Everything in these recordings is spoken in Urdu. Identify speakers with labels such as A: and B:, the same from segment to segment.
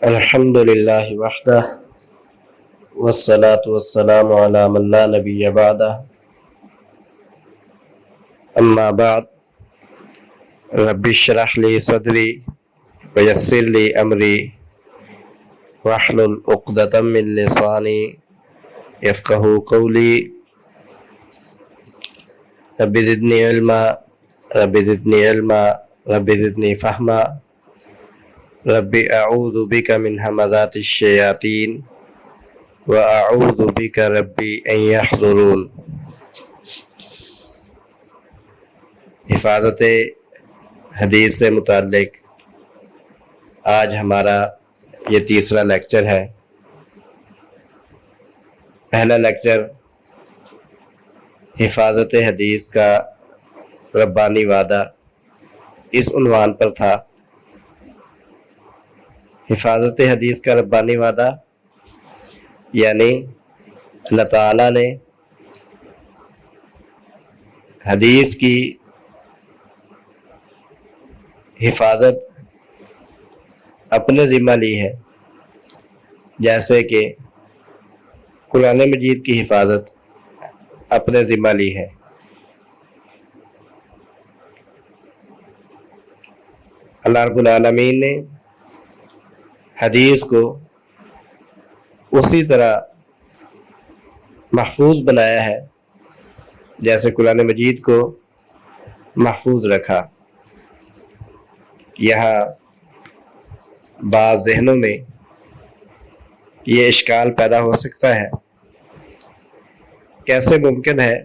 A: الحمد للہ وحدہ والصلاة والسلام علی من لا نبی بعدہ اما بعد رب اشرح لی صدری ویسر لی امری واحلل عقدۃ من لسانی یفقہوا قولی رب زدنی علما رب زدنی فہما رب اعوذ بک من ہمزات الشیاطین واعوذ بک ربی ان یحضرون۔ حفاظت حدیث سے متعلق آج ہمارا یہ تیسرا لیکچر ہے۔ پہلا لیکچر حفاظت حدیث کا ربانی وعدہ اس عنوان پر تھا۔ حفاظت حدیث کا ربانی وعدہ یعنی اللہ تعالیٰ نے حدیث کی حفاظت اپنے ذمہ لی ہے، جیسے کہ قرآن مجید کی حفاظت اپنے ذمہ لی ہے۔ اللہ رب العالمین نے حدیث کو اسی طرح محفوظ بنایا ہے جیسے قرآن مجید کو محفوظ رکھا۔ یہاں بعض ذہنوں میں یہ اشکال پیدا ہو سکتا ہے، کیسے ممکن ہے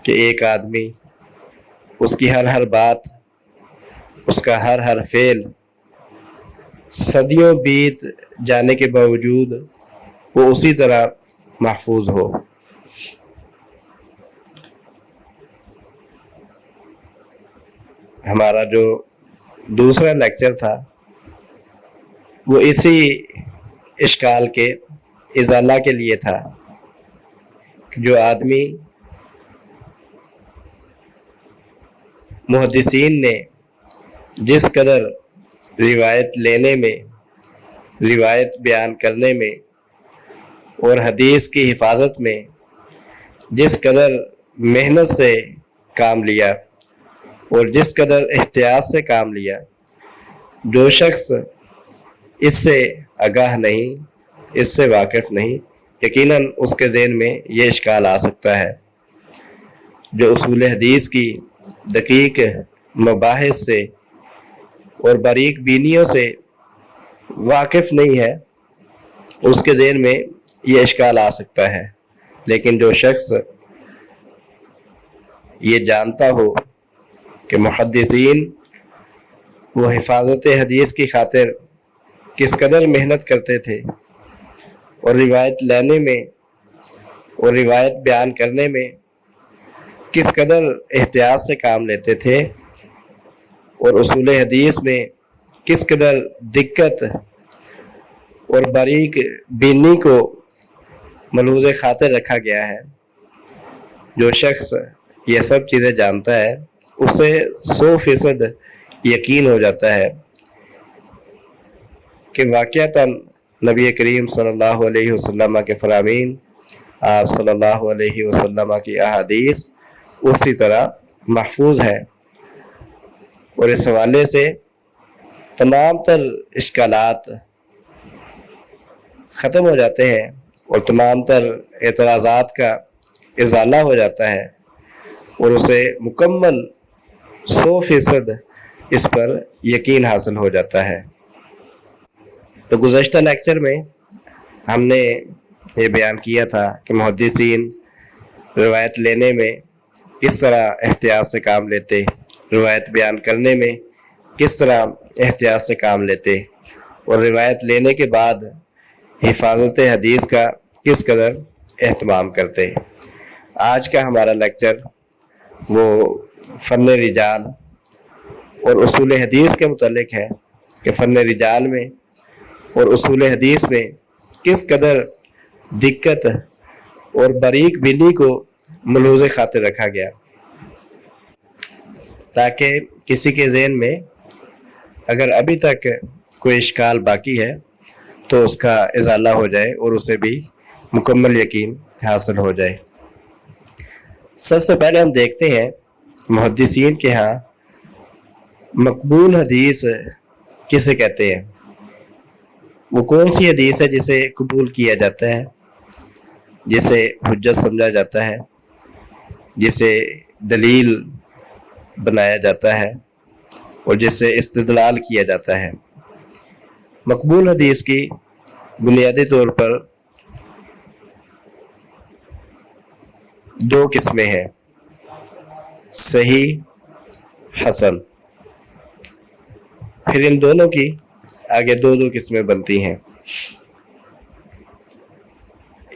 A: کہ ایک آدمی اس کی ہر بات، اس کا ہر فعل صدیوں بیت جانے کے باوجود وہ اسی طرح محفوظ ہو۔ ہمارا جو دوسرا لیکچر تھا وہ اسی اشکال کے ازالہ کے لیے تھا کہ جو آدمی محدثین نے جس قدر روایت لینے میں، روایت بیان کرنے میں اور حدیث کی حفاظت میں جس قدر محنت سے کام لیا اور جس قدر احتیاط سے کام لیا، جو شخص اس سے آگاہ نہیں، اس سے واقف نہیں، یقیناً اس کے ذہن میں یہ اشکال آ سکتا ہے۔ جو اصول حدیث کی دقیق مباحث سے اور باریک بینیوں سے واقف نہیں ہے، اس کے ذہن میں یہ اشکال آ سکتا ہے۔ لیکن جو شخص یہ جانتا ہو کہ محدثین وہ حفاظت حدیث کی خاطر کس قدر محنت کرتے تھے اور روایت لینے میں اور روایت بیان کرنے میں کس قدر احتیاط سے کام لیتے تھے اور اصول حدیث میں کس قدر دقت اور باریک بینی کو ملحوظ خاطر رکھا گیا ہے، جو شخص یہ سب چیزیں جانتا ہے اسے 100% یقین ہو جاتا ہے کہ واقعتاً نبی کریم صلی اللہ علیہ وسلم کے فرامین، آپ صلی اللہ علیہ وسلم کی احادیث اسی طرح محفوظ ہے، اور اس حوالے سے تمام تر اشکالات ختم ہو جاتے ہیں اور تمام تر اعتراضات کا ازالہ ہو جاتا ہے اور اسے مکمل 100% اس پر یقین حاصل ہو جاتا ہے۔ تو گزشتہ لیکچر میں ہم نے یہ بیان کیا تھا کہ محدثین روایت لینے میں کس طرح احتیاط سے کام لیتے، روایت بیان کرنے میں کس طرح احتیاط سے کام لیتے، اور روایت لینے کے بعد حفاظت حدیث کا کس قدر اہتمام کرتے۔ آج کا ہمارا لیکچر وہ فن رجال اور اصول حدیث کے متعلق ہے کہ فن رجال میں اور اصول حدیث میں کس قدر دقت اور باریک بینی کو ملحوظ خاطر رکھا گیا، تاکہ کسی کے ذہن میں اگر ابھی تک کوئی اشکال باقی ہے تو اس کا ازالہ ہو جائے اور اسے بھی مکمل یقین حاصل ہو جائے۔ سب سے پہلے ہم دیکھتے ہیں محدثین کے ہاں مقبول حدیث کسے کہتے ہیں، وہ کون سی حدیث ہے جسے قبول کیا جاتا ہے، جسے حجت سمجھا جاتا ہے، جسے دلیل بنایا جاتا ہے اور جسے استدلال کیا جاتا ہے۔ مقبول حدیث کی بنیادی طور پر دو قسمیں ہیں، صحیح، حسن۔ پھر ان دونوں کی آگے دو قسمیں بنتی ہیں،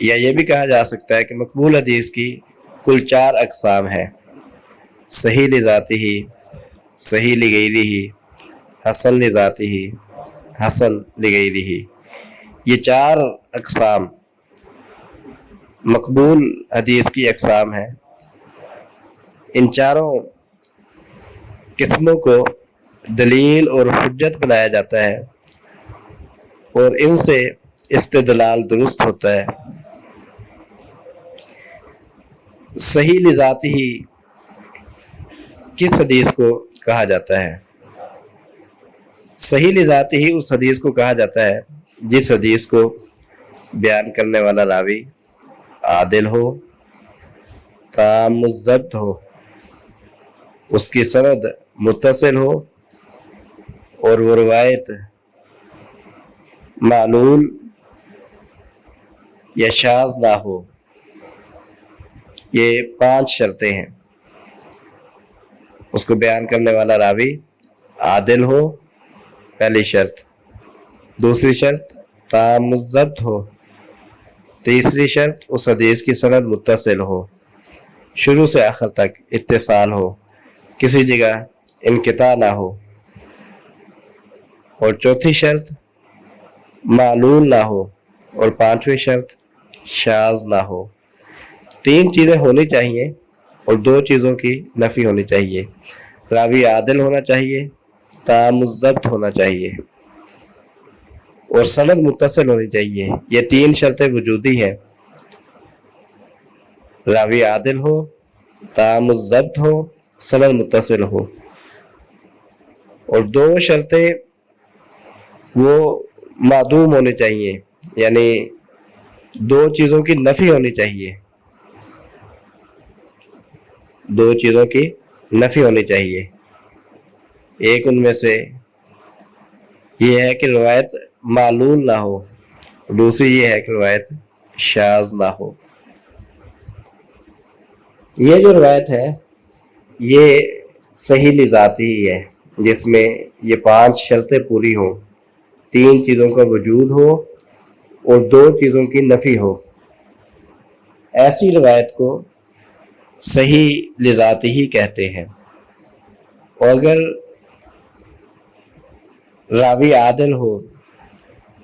A: یا یہ بھی کہا جا سکتا ہے کہ مقبول حدیث کی کل 4 اقسام ہیں، صحیح لذاتہ، صحیح لغیرہ، حسن لذاتہ، حسن لغیرہ۔ یہ 4 اقسام مقبول حدیث کی اقسام ہیں۔ ان چاروں قسموں کو دلیل اور حجت بنایا جاتا ہے اور ان سے استدلال درست ہوتا ہے۔ صحیح لذاتہ کس حدیث کو کہا جاتا ہے؟ صحیح لذاتہ اس حدیث کو کہا جاتا ہے جس حدیث کو بیان کرنے والا راوی عادل ہو، تام الضبط ہو، اس کی سند متصل ہو اور وہ روایت معلول یا شاذ نہ ہو۔ یہ 5 شرطیں ہیں۔ اس کو بیان کرنے والا راوی عادل ہو، پہلی شرط۔ دوسری شرط تام الضبط ہو۔ تیسری شرط اس حدیث کی سند متصل ہو، شروع سے آخر تک اتصال ہو، کسی جگہ انقطاع نہ ہو۔ اور چوتھی شرط معلول نہ ہو، اور 5ویں شرط شاذ نہ ہو۔ 3 چیزیں ہونی چاہیے اور 2 چیزوں کی نفی ہونی چاہیے۔ راوی عادل ہونا چاہیے، تام الضبط ہونا چاہیے اور سند متصل ہونی چاہیے۔ یہ 3 شرطیں وجودی ہیں، راوی عادل ہو، تام الضبط ہو، سند متصل ہو۔ اور 2 شرطیں وہ معدوم ہونی چاہیے، یعنی 2 چیزوں کی نفی ہونی چاہیے، 2 چیزوں کی نفی ہونی چاہیے۔ ایک ان میں سے یہ ہے کہ روایت معلول نہ ہو، دوسری یہ ہے کہ روایت شاذ نہ ہو۔ یہ جو روایت ہے یہ صحیح لذاتی ہی ہے، جس میں یہ 5 شرطیں پوری ہوں، 3 چیزوں کا وجود ہو اور 2 چیزوں کی نفی ہو۔ ایسی روایت کو صحیح لذاتی ہی کہتے ہیں۔ اور اگر راوی عادل ہو،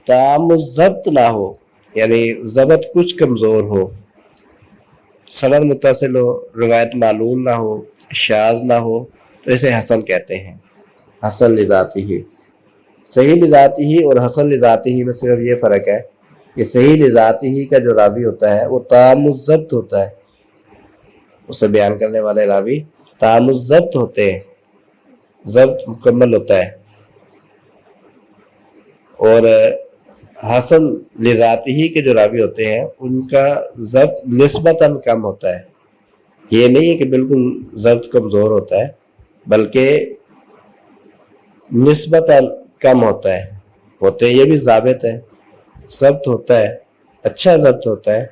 A: تام الضبط نہ ہو، یعنی ضبط کچھ کمزور ہو، سند متصل ہو، روایت معلول نہ ہو، شاذ نہ ہو، تو اسے حسن کہتے ہیں، حسن لذاتی ہی۔ صحیح لذاتی ہی اور حسن لذاتی ہی میں صرف یہ فرق ہے کہ صحیح لذاتی ہی کا جو راوی ہوتا ہے وہ تام الضبط ہوتا ہے، اسے بیان کرنے والے راوی تام الضبط ہوتے ہیں، ضبط مکمل ہوتا ہے۔ اور حسن لذاتی ہی کے جو راوی ہوتے ہیں ان کا ضبط نسبتاً کم ہوتا ہے۔ یہ نہیں ہے کہ بالکل ضبط کمزور ہوتا ہے، بلکہ نسبتاً کم ہوتا ہے، ہوتے یہ بھی ضابط ہے، ضبط ہوتا ہے، اچھا ضبط ہوتا ہے،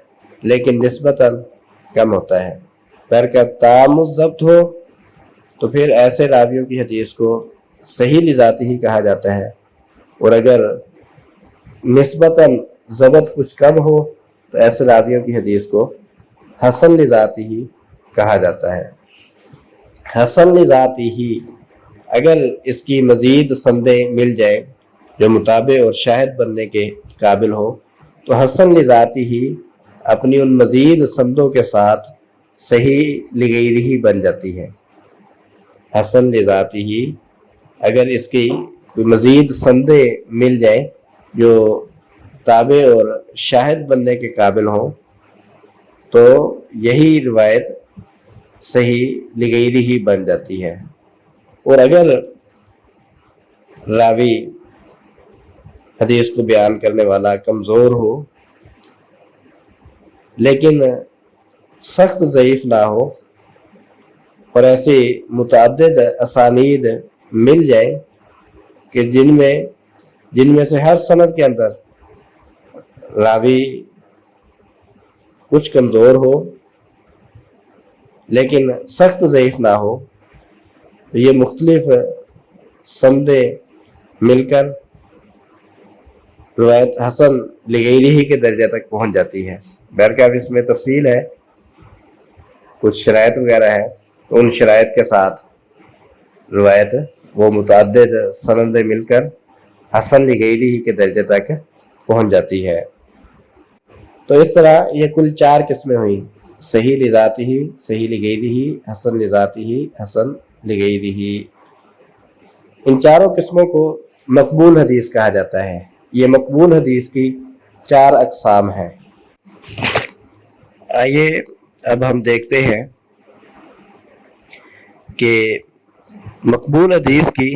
A: لیکن نسبتاً کم ہوتا ہے۔ پر کہ تام الضبط ہو تو پھر ایسے راویوں کی حدیث کو صحیح لذاتی ہی کہا جاتا ہے، اور اگر نسبتاً ضبط کچھ کم ہو تو ایسے راویوں کی حدیث کو حسن لذاتی ہی کہا جاتا ہے۔ حسن لذاتی ہی اگر اس کی مزید سندیں مل جائیں جو متابع اور شاہد بننے کے قابل ہو تو حسن لذاتی ہی اپنی ان مزید سندوں کے ساتھ صحیح لغیرہ ہی بن جاتی ہے۔ حسن لذاتی ہی اگر اس کی کوئی مزید سندیں مل جائیں جو تابع اور شاہد بننے کے قابل ہوں تو یہی روایت صحیح لغیری ہی بن جاتی ہے۔ اور اگر راوی حدیث کو بیان کرنے والا کمزور ہو لیکن سخت ضعیف نہ ہو اور ایسی متعدد اسانید مل جائیں کہ جن میں سے ہر سند کے اندر راوی کچھ کمزور ہو لیکن سخت ضعیف نہ ہو، تو یہ مختلف سندیں مل کر روایت حسن لغیری ہی کے درجہ تک پہنچ جاتی ہے۔ بہرکیف اس میں تفصیل ہے، کچھ شرائط وغیرہ ہیں، ان شرائط کے ساتھ روایت وہ متعدد سندیں مل کر حسن لغیری ہی کے درجے تک پہنچ جاتی ہے۔ تو اس طرح یہ کل 4 قسمیں ہوئیں، صحیح لذاتی ہی، صحیح لغیری ہی، حسن لذاتی ہی، حسن لغیری ہی۔ ان چاروں قسموں کو مقبول حدیث کہا جاتا ہے۔ یہ مقبول حدیث کی 4 اقسام ہیں۔ آئیے اب ہم دیکھتے ہیں کہ مقبول حدیث کی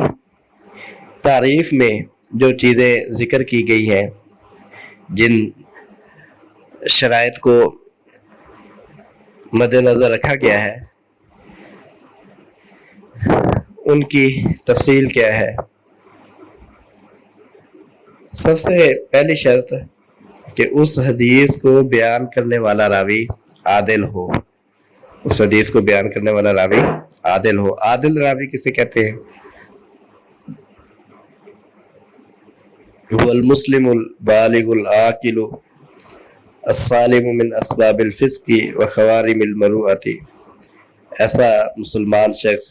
A: تعریف میں جو چیزیں ذکر کی گئی ہیں، جن شرائط کو مد نظر رکھا گیا ہے، ان کی تفصیل کیا ہے۔ سب سے پہلی شرط کہ اس حدیث کو بیان کرنے والا راوی عادل ہو۔ اس حدیث کو بیان کرنے والا راوی عادل ہو۔ عادل راوی کسے کہتے ہیں؟ هو المسلم البالغ العاقل السالم من اسباب الفسق وخوارم المروءة، ایسا مسلمان شخص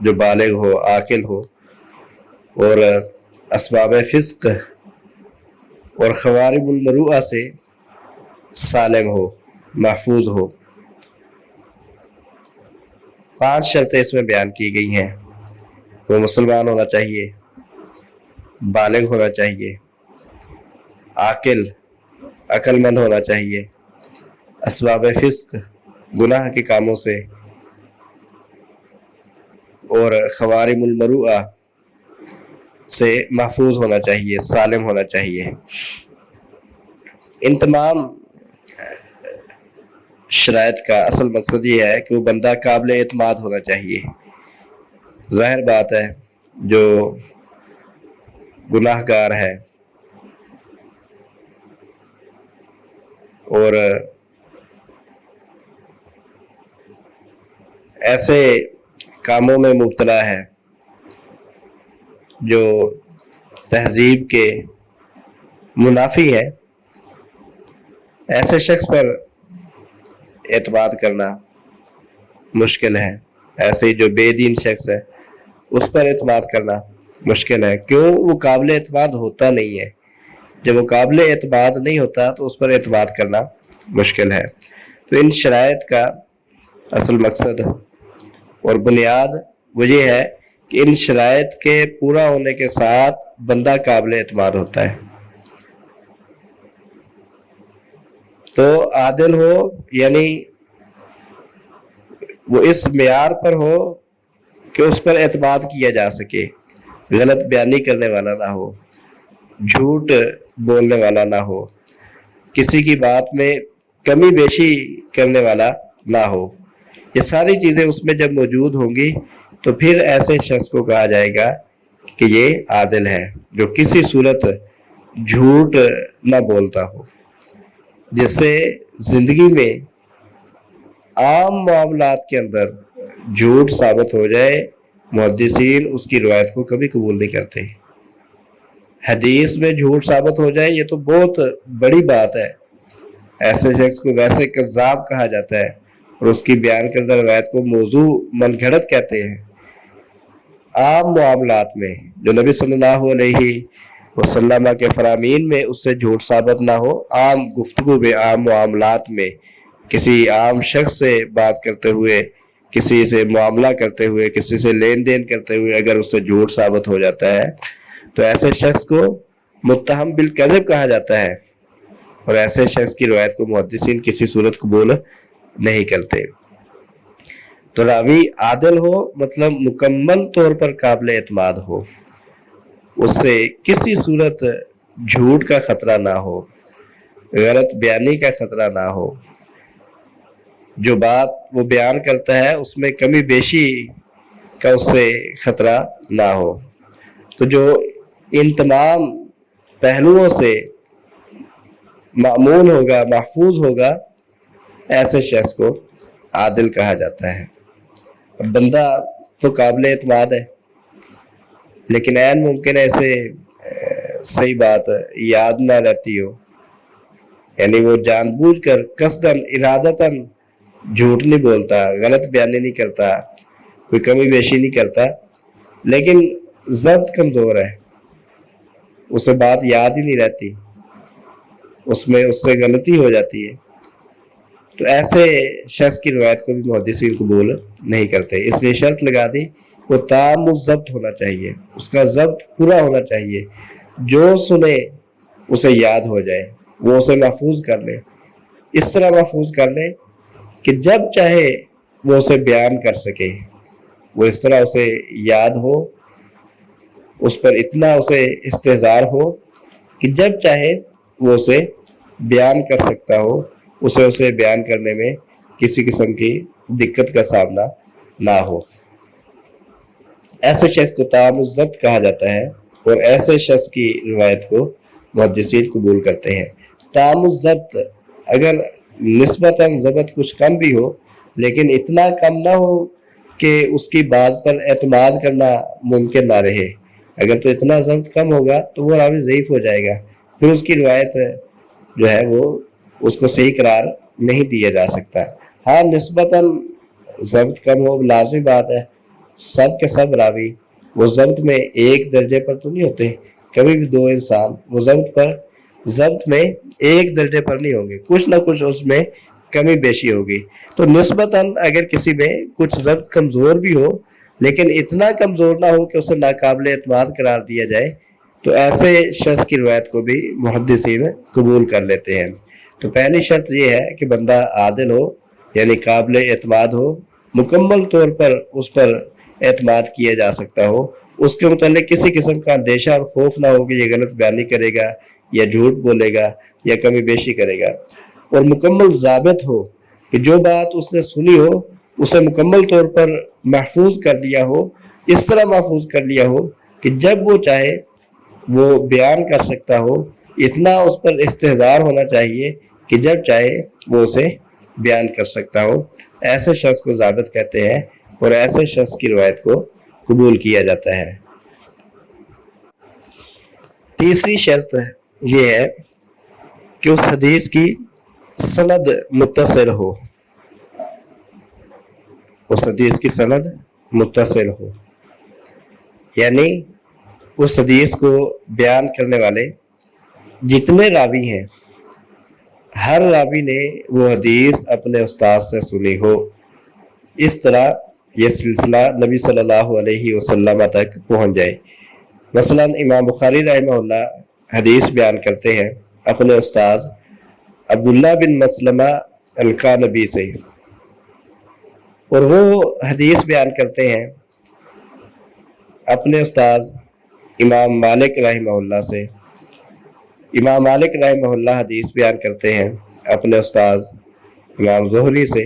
A: جو بالغ ہو، عاقل ہو اور اسباب فسق اور خوارم المروءہ سے سالم ہو، محفوظ ہو۔ 5 شرطیں اس میں بیان کی گئی ہیں۔ وہ مسلمان ہونا چاہیے، بالغ ہونا چاہیے، عقل مند ہونا چاہیے، اسباب فسق گناہ کے کاموں سے اور خوارم المروءہ سے محفوظ ہونا چاہیے، سالم ہونا چاہیے۔ ان تمام شرائط کا اصل مقصد یہ ہے کہ وہ بندہ قابل اعتماد ہونا چاہیے۔ ظاہر بات ہے جو گناہ گار ہے اور ایسے کاموں میں مبتلا ہے جو تہذیب کے منافی ہے، ایسے شخص پر اعتماد کرنا مشکل ہے۔ ایسے ہی جو بے دین شخص ہے اس پر اعتماد کرنا مشکل ہے۔ کیوں؟ وہ قابل اعتماد ہوتا نہیں ہے۔ جب وہ قابل اعتماد نہیں ہوتا تو اس پر اعتماد کرنا مشکل ہے۔ تو ان شرائط کا اصل مقصد اور بنیاد وہ یہ ہے کہ ان شرائط کے پورا ہونے کے ساتھ بندہ قابل اعتماد ہوتا ہے۔ تو عادل ہو یعنی وہ اس معیار پر ہو کہ اس پر اعتماد کیا جا سکے، غلط بیانی کرنے والا نہ ہو، جھوٹ بولنے والا نہ ہو، کسی کی بات میں کمی بیشی کرنے والا نہ ہو۔ یہ ساری چیزیں اس میں جب موجود ہوں گی تو پھر ایسے شخص کو کہا جائے گا کہ یہ عادل ہے، جو کسی صورت جھوٹ نہ بولتا ہو، جس سے زندگی میں عام معاملات کے اندر جھوٹ ثابت ہو جائے، محدثین اس کی روایت کو کبھی قبول نہیں کرتے۔ حدیث میں جھوٹ ثابت ہو جائے یہ تو بہت بڑی بات ہے۔ ایسے شخص کو ویسے کذاب کہا جاتا ہے اور اس کی بیان کردہ روایت کو موضوع من گھڑت کہتے ہیں۔ عام معاملات میں جو نبی صلی اللہ علیہ وسلم کے فرامین میں اس سے جھوٹ ثابت نہ ہو، عام گفتگو میں، عام معاملات میں کسی عام شخص سے بات کرتے ہوئے، کسی سے معاملہ کرتے ہوئے، کسی سے لین دین کرتے ہوئے اگر اس سے جھوٹ ثابت ہو جاتا ہے تو ایسے شخص کو متہم بالکذب کہا جاتا ہے، اور ایسے شخص کی روایت کو محدثین کسی صورت قبول نہیں کرتے۔ تو راوی عادل ہو مطلب مکمل طور پر قابل اعتماد ہو، اس سے کسی صورت جھوٹ کا خطرہ نہ ہو، غلط بیانی کا خطرہ نہ ہو، جو بات وہ بیان کرتا ہے اس میں کمی بیشی کا اس سے خطرہ نہ ہو۔ تو جو ان تمام پہلوؤں سے مأمون ہوگا، محفوظ ہوگا، ایسے شخص کو عادل کہا جاتا ہے۔ اب بندہ تو قابل اعتماد ہے، لیکن عین ممکن ہے اسے صحیح بات یاد نہ رہتی ہو، یعنی وہ جان بوجھ کر قصداً ارادتاً جھوٹ نہیں بولتا، غلط بیانی نہیں کرتا، کوئی کمی بیشی نہیں کرتا، لیکن ضبط کمزور ہے، اسے بات یاد ہی نہیں رہتی، اس سے غلطی ہو جاتی ہے، تو ایسے شخص کی روایت کو بھی محدثین قبول نہیں کرتے۔ اس لیے شرط لگا دی وہ تام الضبط ہونا چاہیے، اس کا ضبط پورا ہونا چاہیے، جو سنے اسے یاد ہو جائے، وہ اسے محفوظ کر لے، اس طرح محفوظ کر لے کہ جب چاہے وہ اسے بیان کر سکے، وہ اس طرح اسے یاد ہو، اس پر اتنا اسے استحضار ہو کہ جب چاہے وہ اسے بیان کر سکتا ہو، اسے بیان کرنے میں کسی قسم کی دقت کا سامنا نہ ہو۔ ایسے شخص کو تام الضبط کہا جاتا ہے، اور ایسے شخص کی روایت کو محدثین قبول کرتے ہیں۔ تام الضبط اگر نسبتاً ضبط کچھ کم بھی ہو، لیکن اتنا کم نہ ہو کہ اس کی بات پر اعتماد کرنا ممکن نہ رہے۔ اگر تو اتنا ضبط کم ہوگا تو وہ راوی ضعیف ہو جائے گا، پھر اس کی روایت جو ہے وہ اس کو صحیح قرار نہیں دیا جا سکتا۔ ہاں نسبتاً ضبط کم ہو، لازمی بات ہے، سب کے سب راوی وہ ضبط میں ایک درجے پر تو نہیں ہوتے، کبھی بھی دو انسان وہ ضبط میں ایک درجے پر نہیں ہوں گے، کچھ نہ کچھ اس میں کمی بیشی ہوگی۔ تو نسبتاً اگر کسی میں کچھ ضبط کمزور بھی ہو، لیکن اتنا کمزور نہ ہو کہ اسے ناقابل اعتماد قرار دیا جائے، تو ایسے شخص کی روایت کو بھی محدثین قبول کر لیتے ہیں۔ تو پہلی شرط یہ ہے کہ بندہ عادل ہو، یعنی قابل اعتماد ہو، مکمل طور پر اس پر اعتماد کیا جا سکتا ہو، اس کے متعلق کسی قسم کا اندیشہ اور خوف نہ ہو کہ یہ غلط بیانی کرے گا یا جھوٹ بولے گا یا کمی بیشی کرے گا، اور مکمل ضابط ہو کہ جو بات اس نے سنی ہو اسے مکمل طور پر محفوظ کر لیا ہو، اس طرح محفوظ کر لیا ہو کہ جب وہ چاہے وہ بیان کر سکتا ہو، اتنا اس پر استحضار ہونا چاہیے کہ جب چاہے وہ اسے بیان کر سکتا ہو۔ ایسے شخص کو ضابط کہتے ہیں، اور ایسے شخص کی روایت کو قبول کیا جاتا ہے۔ تیسری شرط یہ ہے کہ اس حدیث کی سند متصل ہو، اس حدیث کی سند متصل ہو، یعنی اس حدیث کو بیان کرنے والے جتنے راوی ہیں، ہر راوی نے وہ حدیث اپنے استاد سے سنی ہو، اس طرح یہ سلسلہ نبی صلی اللہ علیہ وسلم تک پہنچ جائے۔ مثلا امام بخاری رحمہ اللہ حدیث بیان کرتے ہیں اپنے استاد عبداللہ بن مسلمہ القانبی سے، اور وہ حدیث بیان کرتے ہیں اپنے استاد امام مالک رحمہ اللہ سے، امام مالک رحمہ اللہ حدیث بیان کرتے ہیں اپنے استاد امام زہری سے،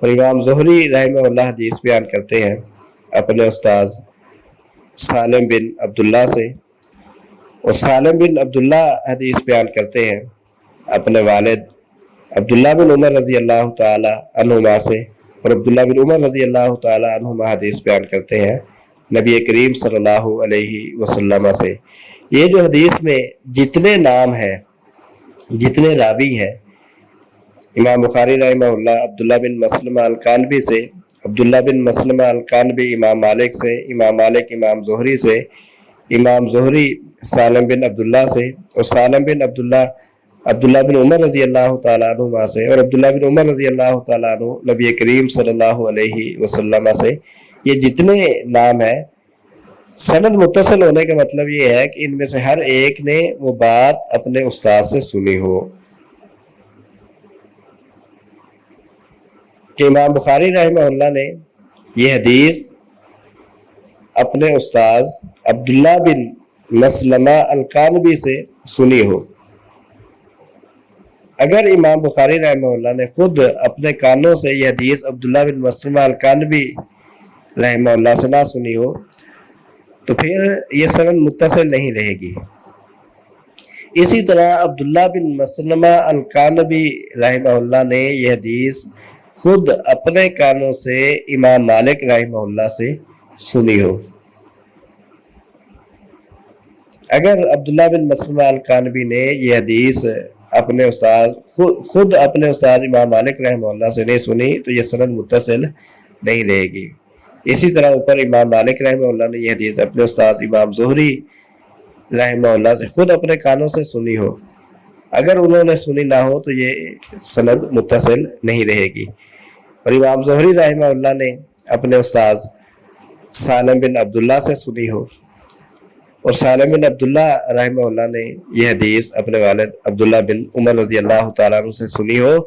A: اور امام زہری رحمہ اللہ حدیث بیان کرتے ہیں اپنے استاد سالم بن عبداللہ سے، اور سالم بن عبداللہ حدیث بیان کرتے ہیں اپنے والد عبداللہ بن عمر رضی اللہ تعالی عنہما سے، اور عبداللہ بن عمر رضی اللہ تعالی عنہما حدیث بیان کرتے ہیں نبی کریم صلی اللہ علیہ وسلم سے۔ یہ جو حدیث میں جتنے نام ہیں، جتنے راوی ہیں، امام بخاری رحمہ اللہ عبداللہ بن مسلمہ القانبی سے، عبداللہ بن مسلمہ القانبی امام مالک سے، امام مالک امام زہری سے، امام زہری سالم بن عبداللہ سے، اور سالم بن عبداللہ بن عمر رضی اللہ تعالیٰ عنہما سے، اور عبداللہ بن عمر رضی اللہ تعالیٰ عنہ نبی کریم صلی اللہ علیہ وسلم سے۔ یہ جتنے نام ہیں سند متصل ہونے کا مطلب یہ ہے کہ ان میں سے ہر ایک نے وہ بات اپنے استاد سے سنی ہو. کہ امام بخاری رحمہ اللہ نے یہ حدیث اپنے استاد عبداللہ بن مسلمہ القانبی سے سنی ہو. اگر امام بخاری رحمہ اللہ نے خود اپنے کانوں سے یہ حدیث عبداللہ بن مسلمہ القانبی رحمہ اللہ سے نہ سنی ہو تو پھر یہ سند متصل نہیں رہے گی. اسی طرح عبداللہ بن مسلمہ القانبی رحمہ اللہ نے یہ حدیث خود اپنے کانوں سے امام مالک رحمہ اللہ سے سنی ہو. اگر عبداللہ بن مسلمہ القانبی نے یہ حدیث اپنے استاد خود اپنے استاد امام مالک رحمہ اللہ سے نہیں سنی تو یہ سند متصل نہیں رہے گی. اسی طرح اوپر امام مالک رحمہ اللہ نے یہ حدیث اپنے استاد امام زہری رحمہ اللہ سے خود اپنے کانوں سے سنی ہو. اگر انہوں نے سنی نہ ہو تو یہ سند متصل نہیں رہے گی. اور امام زہری رحمہ اللہ نے اپنے استاد سالم بن عبداللہ سے سنی ہو اور سالم بن عبداللہ رحمہ اللہ نے یہ حدیث اپنے والد عبداللہ بن عمر رضی اللہ تعالیٰ عنہ سے سنی ہو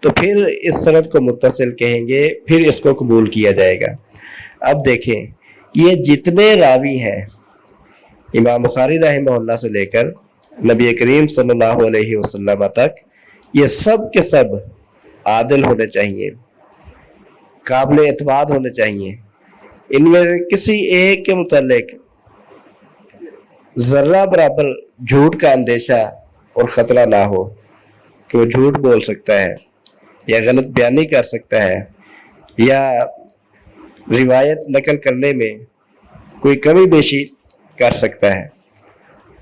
A: تو پھر اس سند کو متصل کہیں گے, پھر اس کو قبول کیا جائے گا. اب دیکھیں یہ جتنے راوی ہیں امام بخاری رحمہ اللہ سے لے کر نبی کریم صلی اللہ علیہ وسلم تک, یہ سب کے سب عادل ہونے چاہیے, قابل اعتماد ہونے چاہیے. ان میں کسی ایک کے متعلق ذرہ برابر جھوٹ کا اندیشہ اور خطرہ نہ ہو کہ وہ جھوٹ بول سکتا ہے یا غلط بیانی کر سکتا ہے یا روایت نقل کرنے میں کوئی کمی بیشی کر سکتا ہے.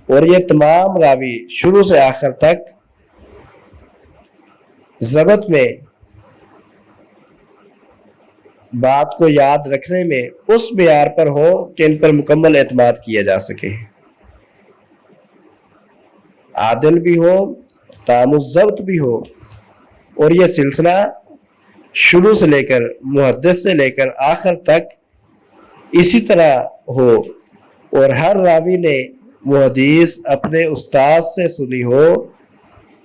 A: اور یہ تمام راوی شروع سے آخر تک ضبط میں بات کو یاد رکھنے میں اس معیار پر ہو کہ ان پر مکمل اعتماد کیا جا سکے, عادل بھی ہو, تام الضبط بھی ہو, اور یہ سلسلہ شروع سے لے کر محدث سے لے کر آخر تک اسی طرح ہو, اور ہر راوی نے وہ حدیث اپنے استاد سے سنی ہو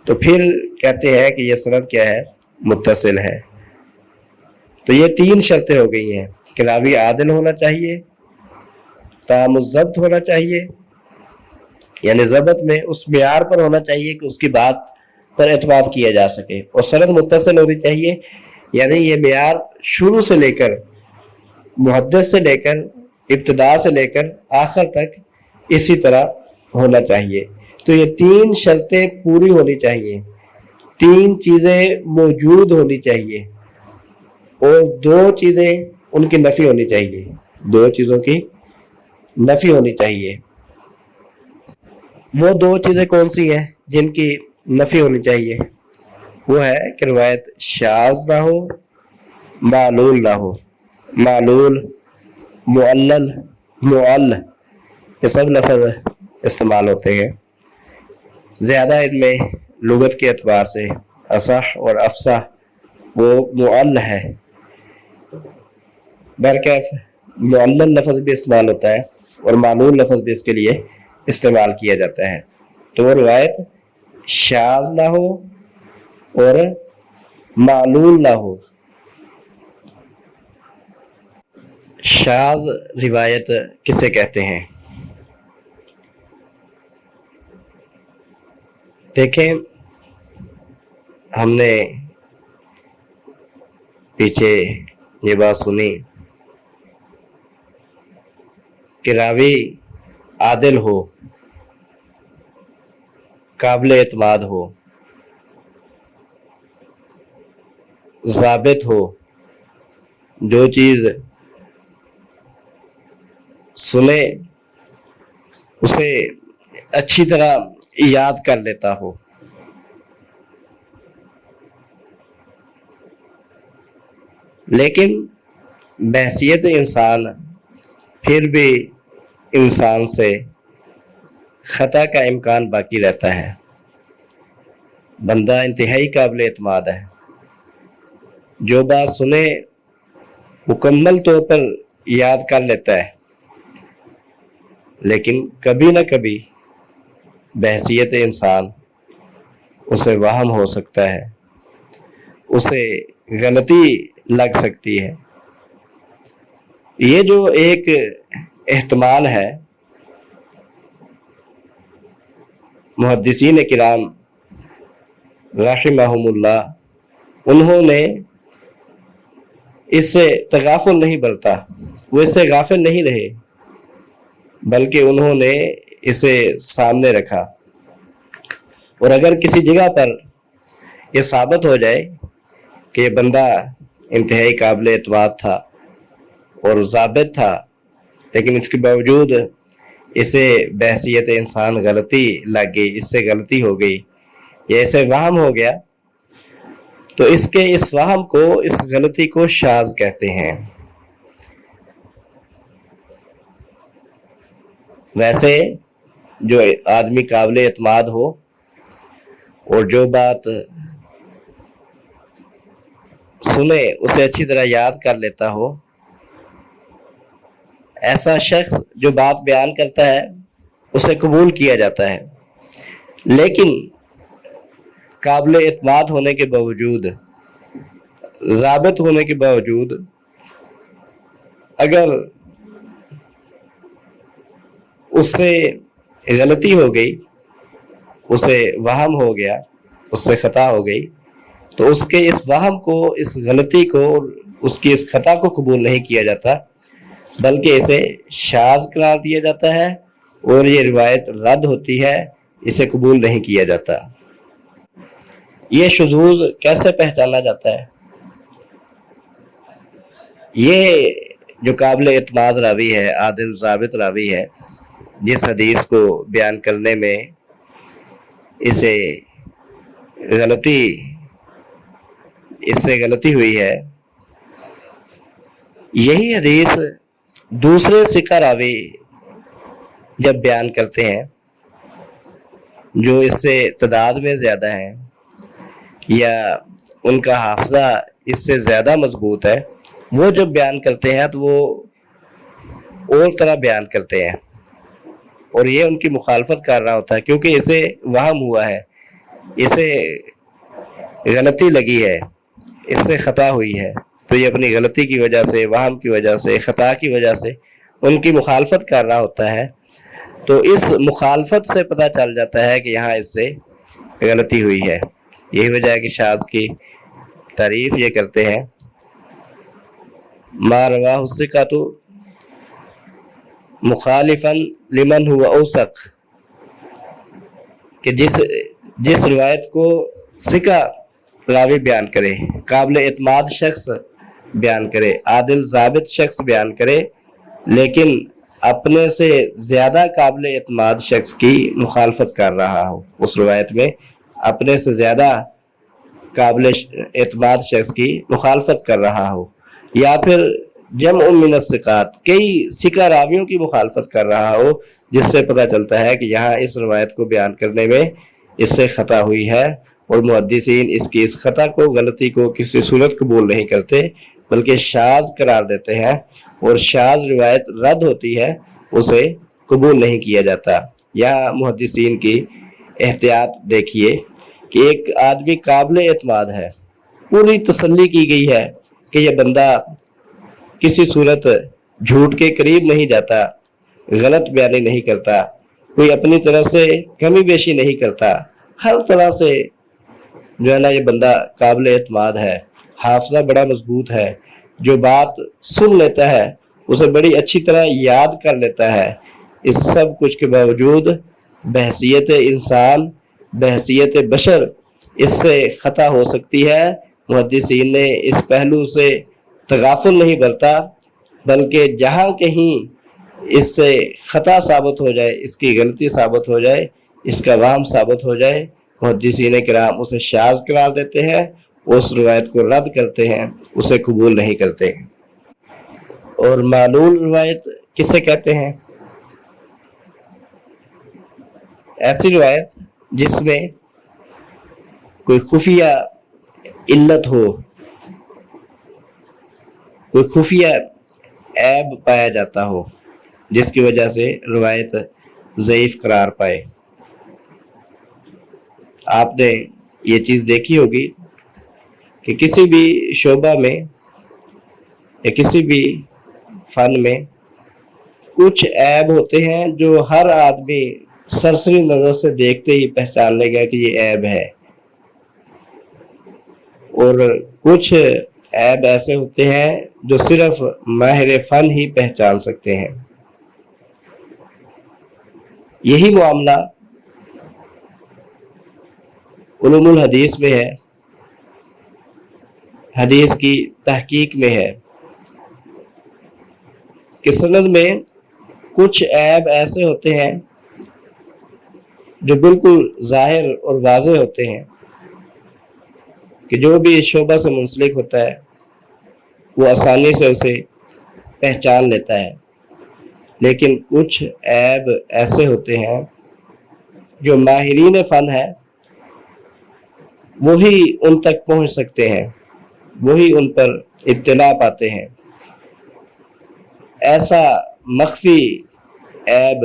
A: تو پھر کہتے ہیں کہ یہ سند کیا ہے, متصل ہے. تو یہ تین شرطیں ہو گئی ہیں کہ راوی عادل ہونا چاہیے, تام الضبط ہونا چاہیے یعنی ضبط میں اس معیار پر ہونا چاہیے کہ اس کی بات پر اعتماد کیا جا سکے, اور سند متصل ہونی چاہیے یعنی یہ معیار شروع سے لے کر محدث سے لے کر ابتدا سے لے کر آخر تک اسی طرح ہونا چاہیے. تو یہ تین شرطیں پوری ہونی چاہیے, تین چیزیں موجود ہونی چاہیے اور دو چیزیں ان کی نفی ہونی چاہیے, دو چیزوں کی نفی ہونی چاہیے. وہ دو چیزیں کون سی ہیں جن کی نفی ہونی چاہیے؟ وہ ہے کہ روایت شاذ نہ ہو, معلول نہ ہو. معلول, معلل, معل یہ سب لفظ استعمال ہوتے ہیں. زیادہ ان میں لغت کے اعتبار سے اصح اور افصح وہ معل ہے. برکیف معلل لفظ بھی استعمال ہوتا ہے اور معلول لفظ بھی اس کے لیے استعمال کیا جاتا ہے. تو وہ روایت شاذ نہ ہو اور معلول نہ ہو. شاذ روایت کسے کہتے ہیں؟ دیکھیں ہم نے پیچھے یہ بات سنی کہ راوی عادل ہو, قابل اعتماد ہو, ضابط ہو, جو چیز سنے اسے اچھی طرح یاد کر لیتا ہو. لیکن بحیثیت انسان پھر بھی انسان سے خطا کا امکان باقی رہتا ہے. بندہ انتہائی قابل اعتماد ہے, جو بات سنے مکمل طور پر یاد کر لیتا ہے, لیکن کبھی نہ کبھی بحیثیت انسان اسے وہم ہو سکتا ہے، اسے غلطی لگ سکتی ہے۔ یہ جو ایک احتمال ہے، محدثین کرام رحمہم اللہ انہوں نے اس سے تغافل نہیں برتا، وہ اس سے غافل نہیں رہے، بلکہ انہوں نے اسے سامنے رکھا۔ اور اگر کسی جگہ پر یہ ثابت ہو جائے کہ یہ بندہ انتہائی قابل اعتماد تھا اور ضابط تھا، لیکن اس کے باوجود اسے بحیثیت انسان غلطی لگ گئی، اس سے غلطی ہو گئی یا اسے وہم ہو گیا، تو اس وہم کو، اس غلطی کو شاذ کہتے ہیں۔ ویسے جو آدمی قابل اعتماد ہو اور جو بات سنے اسے اچھی طرح یاد کر لیتا ہو، ایسا شخص جو بات بیان کرتا ہے اسے قبول کیا جاتا ہے۔ لیکن قابل اعتماد ہونے کے باوجود، ضابط ہونے کے باوجود، اگر اس سے غلطی ہو گئی، اسے وہم ہو گیا، اس سے خطا ہو گئی، تو اس کے اس وہم کو، اس غلطی کو، اس کی اس خطا کو قبول نہیں کیا جاتا، بلکہ اسے شاذ قرار دیا جاتا ہے اور یہ روایت رد ہوتی ہے، اسے قبول نہیں کیا جاتا۔ یہ شذوذ کیسے پہچانا جاتا ہے؟ یہ جو قابل اعتماد راوی ہے، عادل ضابط راوی ہے، جس حدیث کو بیان کرنے میں اس سے غلطی ہوئی ہے، یہی حدیث دوسرے ثقہ راوی جب بیان کرتے ہیں جو اس سے تعداد میں زیادہ ہیں یا ان کا حافظہ اس سے زیادہ مضبوط ہے، وہ جب بیان کرتے ہیں تو وہ اور طرح بیان کرتے ہیں، اور یہ ان کی مخالفت کر رہا ہوتا ہے، کیونکہ اسے وہم ہوا ہے، اسے غلطی لگی ہے، اس سے خطا ہوئی ہے، تو یہ اپنی غلطی کی وجہ سے، وہم کی وجہ سے، خطا کی وجہ سے ان کی مخالفت کر رہا ہوتا ہے۔ تو اس مخالفت سے پتہ چل جاتا ہے کہ یہاں اس سے غلطی ہوئی ہے۔ یہی وجہ ہے کہ شاذ کی تعریف یہ کرتے ہیں، ما رواہ الثقۃ مخالفا لمن هو اوثق، کہ جس روایت کو ثقہ راوی بیان کرے، قابل اعتماد شخص بیان کرے، عادل ضابط شخص بیان کرے، لیکن اپنے سے زیادہ قابل اعتماد شخص کی مخالفت کر رہا ہو، اس روایت میں اپنے سے زیادہ قابل اعتماد شخص کی مخالفت کر رہا ہو، یا پھر جمع من الثقات، کئی ثقہ راویوں کی مخالفت کر رہا ہو، جس سے پتہ چلتا ہے کہ یہاں اس روایت کو بیان کرنے میں اس سے خطا ہوئی ہے، اور محدثین اس کی اس خطا کو، غلطی کو کسی صورت قبول نہیں کرتے، بلکہ شاذ قرار دیتے ہیں، اور شاذ روایت رد ہوتی ہے، اسے قبول نہیں کیا جاتا۔ یہاں محدثین کی احتیاط دیکھیے کہ ایک آدمی قابل اعتماد ہے، پوری تسلی کی گئی ہے کہ یہ بندہ کسی صورت جھوٹ کے قریب نہیں جاتا، غلط بیانی نہیں کرتا، کوئی اپنی طرف سے کمی بیشی نہیں کرتا، ہر طرح سے جو ہے نا یہ بندہ قابل اعتماد ہے، حافظہ بڑا مضبوط ہے، جو بات سن لیتا ہے اسے بڑی اچھی طرح یاد کر لیتا ہے۔ اس سب کچھ کے باوجود بحیثیت انسان، بحیثیت بشر اس سے خطا ہو سکتی ہے۔ محدثین نے اس پہلو سے تغافل نہیں برتا، بلکہ جہاں کہیں اس سے خطا ثابت ہو جائے، اس کی غلطی ثابت ہو جائے، اس کا وہم ثابت ہو جائے، محدثین کرام اسے شاذ قرار دیتے ہیں، اس روایت کو رد کرتے ہیں، اسے قبول نہیں کرتے۔ اور معلول روایت کسے کہتے ہیں؟ ایسی روایت جس میں کوئی خفیہ علت ہو، کوئی خفیہ عیب پایا جاتا ہو، جس کی وجہ سے روایت ضعیف قرار پائے۔ آپ نے یہ چیز دیکھی ہوگی کہ کسی بھی شعبہ میں یا کسی بھی فن میں کچھ عیب ہوتے ہیں جو ہر آدمی سرسری نظر سے دیکھتے ہی پہچان لے گا کہ یہ عیب ہے، اور کچھ عیب ایسے ہوتے ہیں جو صرف ماہر فن ہی پہچان سکتے ہیں۔ یہی معاملہ علوم الحدیث میں ہے، حدیث کی تحقیق میں ہے کہ سند میں کچھ عیب ایسے ہوتے ہیں جو بالکل ظاہر اور واضح ہوتے ہیں کہ جو بھی اس شعبہ سے منسلک ہوتا ہے وہ آسانی سے اسے پہچان لیتا ہے، لیکن کچھ عیب ایسے ہوتے ہیں جو ماہرین فن ہے وہی ان تک پہنچ سکتے ہیں، وہی ان پر اطلاع پاتے ہیں۔ ایسا مخفی عیب،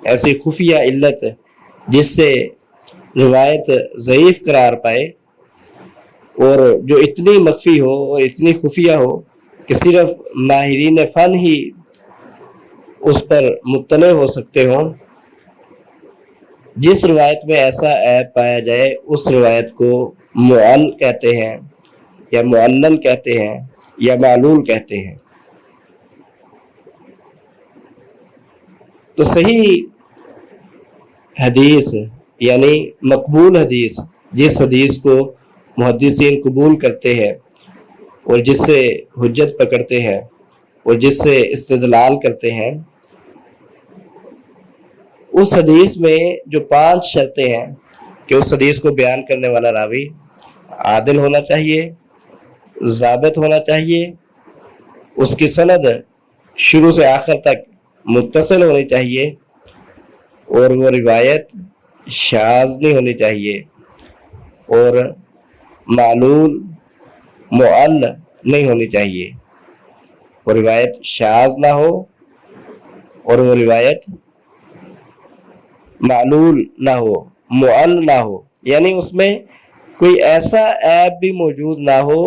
A: ایسی خفیہ علت جس سے روایت ضعیف قرار پائے اور جو اتنی مخفی ہو اور اتنی خفیہ ہو کہ صرف ماہرین فن ہی اس پر مطلع ہو سکتے ہوں، جس روایت میں ایسا عیب پایا جائے اس روایت کو معل کہتے ہیں یا معلل کہتے ہیں یا معلول کہتے ہیں۔ تو صحیح حدیث یعنی مقبول حدیث، جس حدیث کو محدثین قبول کرتے ہیں اور جس سے حجت پکڑتے ہیں اور جس سے استدلال کرتے ہیں، اس حدیث میں جو 5 شرطیں ہیں کہ اس حدیث کو بیان کرنے والا راوی عادل ہونا چاہیے، ضابط ہونا چاہیے، اس کی سند شروع سے آخر تک متصل ہونی چاہیے، اور وہ روایت شاذ نہیں ہونی چاہیے، اور معلول معل نہیں ہونی چاہیے۔ وہ روایت شاذ نہ ہو اور وہ روایت معلول نہ ہو، معل نہ ہو، یعنی اس میں کوئی ایسا عیب بھی موجود نہ ہو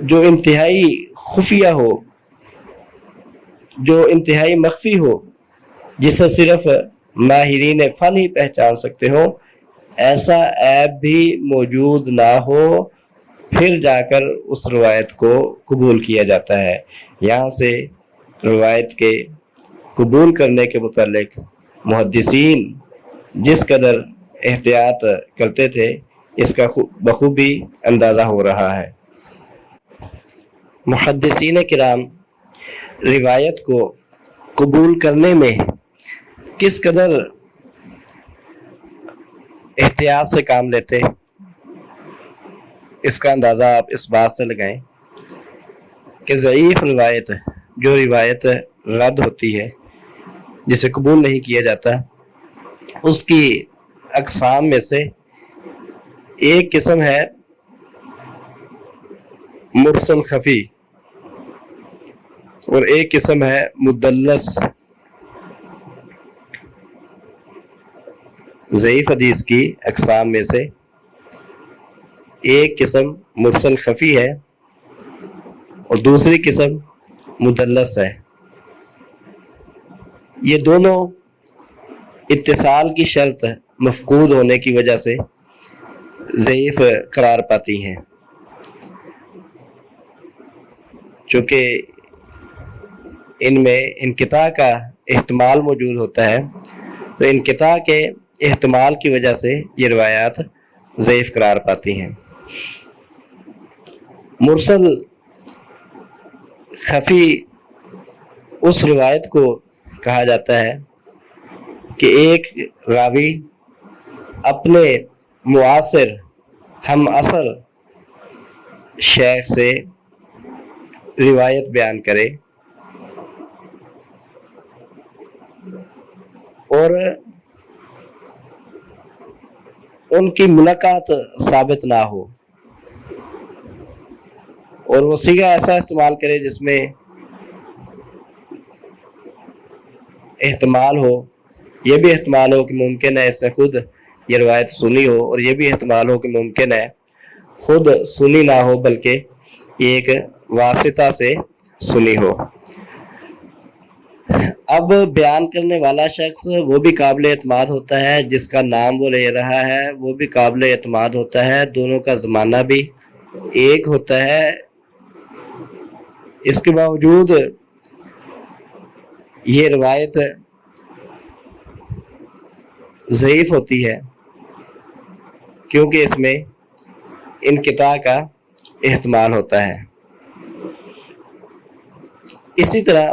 A: جو انتہائی خفیہ ہو، جو انتہائی مخفی ہو، جسے صرف ماہرین فن ہی پہچان سکتے ہو، ایسا عیب بھی موجود نہ ہو، پھر جا کر اس روایت کو قبول کیا جاتا ہے۔ یہاں سے روایت کے قبول کرنے کے متعلق محدثین جس قدر احتیاط کرتے تھے اس کا بخوبی اندازہ ہو رہا ہے۔ محدثین کرام روایت کو قبول کرنے میں کس قدر احتیاط سے کام لیتے، اس کا اندازہ آپ اس بات سے لگائیں کہ ضعیف روایت، جو روایت رد ہوتی ہے، جسے قبول نہیں کیا جاتا، اس کی اقسام میں سے ایک قسم ہے مرسل خفی اور ایک قسم ہے مدلس۔ ضعیف حدیث کی اقسام میں سے ایک قسم مرسل خفی ہے اور دوسری قسم مدلس ہے۔ یہ دونوں اتصال کی شرط مفقود ہونے کی وجہ سے ضعیف قرار پاتی ہیں۔ چونکہ ان میں انقطاع کا احتمال موجود ہوتا ہے، تو انقطاع کے احتمال کی وجہ سے یہ روایات ضعیف قرار پاتی ہیں۔ مرسل خفی اس روایت کو کہا جاتا ہے کہ ایک راوی اپنے معاصر ہم عصر شیخ سے روایت بیان کرے اور ان کی ملاقات ثابت نہ ہو، اور وہ صیغہ ایسا استعمال کرے جس میں احتمال ہو، یہ بھی احتمال ہو کہ ممکن ہے اس نے خود یہ روایت سنی ہو، اور یہ بھی احتمال ہو کہ ممکن ہے خود سنی نہ ہو بلکہ یہ ایک واسطہ سے سنی ہو۔ اب بیان کرنے والا شخص وہ بھی قابل اعتماد ہوتا ہے، جس کا نام وہ لے رہا ہے وہ بھی قابل اعتماد ہوتا ہے، دونوں کا زمانہ بھی ایک ہوتا ہے۔ اس کے باوجود یہ روایت ضعیف ہوتی ہے کیونکہ اس میں انقطاع کا احتمال ہوتا ہے۔ اسی طرح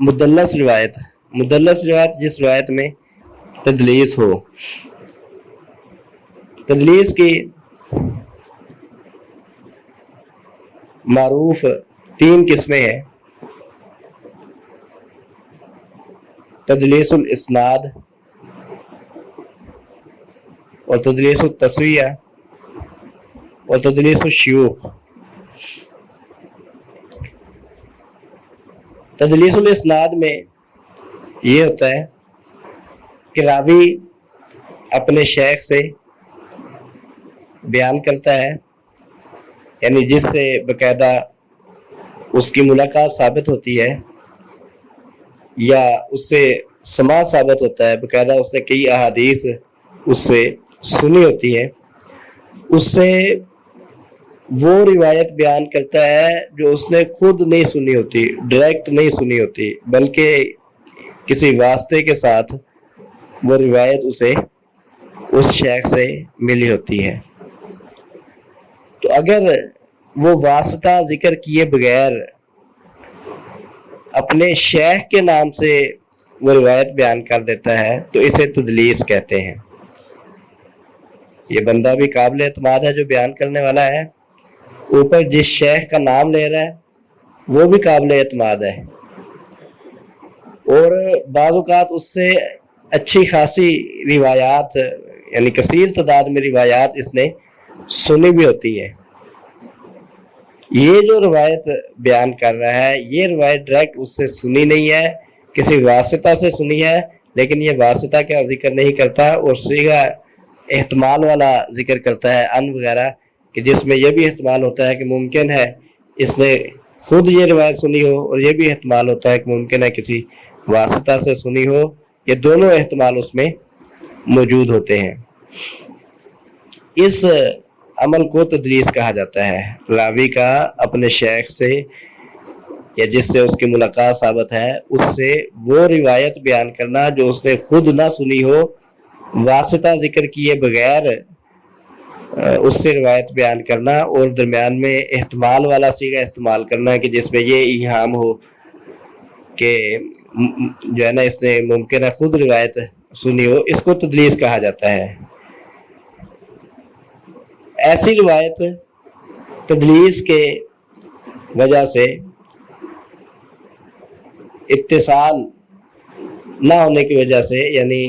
A: مدلس روایت جس روایت میں تدلیس ہو۔ تدلیس کی معروف 3 قسمیں ہیں: تدلیس الاسناد اور تدلیس التسویہ اور تدلیس الشیوخ۔ تدلیس الاسناد میں یہ ہوتا ہے کہ راوی اپنے شیخ سے بیان کرتا ہے، یعنی جس سے باقاعدہ اس کی ملاقات ثابت ہوتی ہے یا اس سے سماع ثابت ہوتا ہے، باقاعدہ اس نے کئی احادیث اس سے سنی ہوتی ہیں، اس سے وہ روایت بیان کرتا ہے جو اس نے خود نہیں سنی ہوتی، ڈائریکٹ نہیں سنی ہوتی، بلکہ کسی واسطے کے ساتھ وہ روایت اسے اس شیخ سے ملی ہوتی ہے۔ تو اگر وہ واسطہ ذکر کیے بغیر اپنے شیخ کے نام سے وہ روایت بیان کر دیتا ہے تو اسے تدلیس کہتے ہیں۔ یہ بندہ بھی قابل اعتماد ہے جو بیان کرنے والا ہے، اوپر جس شیخ کا نام لے رہا ہے وہ بھی قابل اعتماد ہے، اور بعض اوقات اس سے اچھی خاصی روایات یعنی کثیر تعداد میں روایات اس نے سنی بھی ہوتی ہے۔ یہ جو روایت بیان کر رہا ہے یہ روایت ڈائریکٹ اس سے سنی نہیں ہے، کسی واسطہ سے سنی ہے، لیکن یہ واسطہ کا ذکر نہیں کرتا اور صیغہ احتمال والا ذکر کرتا ہے ان وغیرہ، کہ جس میں یہ بھی احتمال ہوتا ہے کہ ممکن ہے اس نے خود یہ روایت سنی ہو، اور یہ بھی احتمال ہوتا ہے کہ ممکن ہے کسی واسطہ سے سنی ہو۔ یہ دونوں احتمال اس میں موجود ہوتے ہیں۔ اس عمل کو تدلیس کہا جاتا ہے، راوی کا اپنے شیخ سے یا جس سے اس کی ملاقات ثابت ہے اس سے وہ روایت بیان کرنا جو اس نے خود نہ سنی ہو، واسطہ ذکر کیے بغیر اس سے روایت بیان کرنا، اور درمیان میں احتمال والا صیغہ استعمال کرنا کہ جس میں یہ ایہام ہو کہ جو ہے نا اس نے ممکن ہے خود روایت سنی ہو، اس کو تدلیس کہا جاتا ہے۔ ایسی روایت تدلیس کے وجہ سے اتصال نہ ہونے کی وجہ سے، یعنی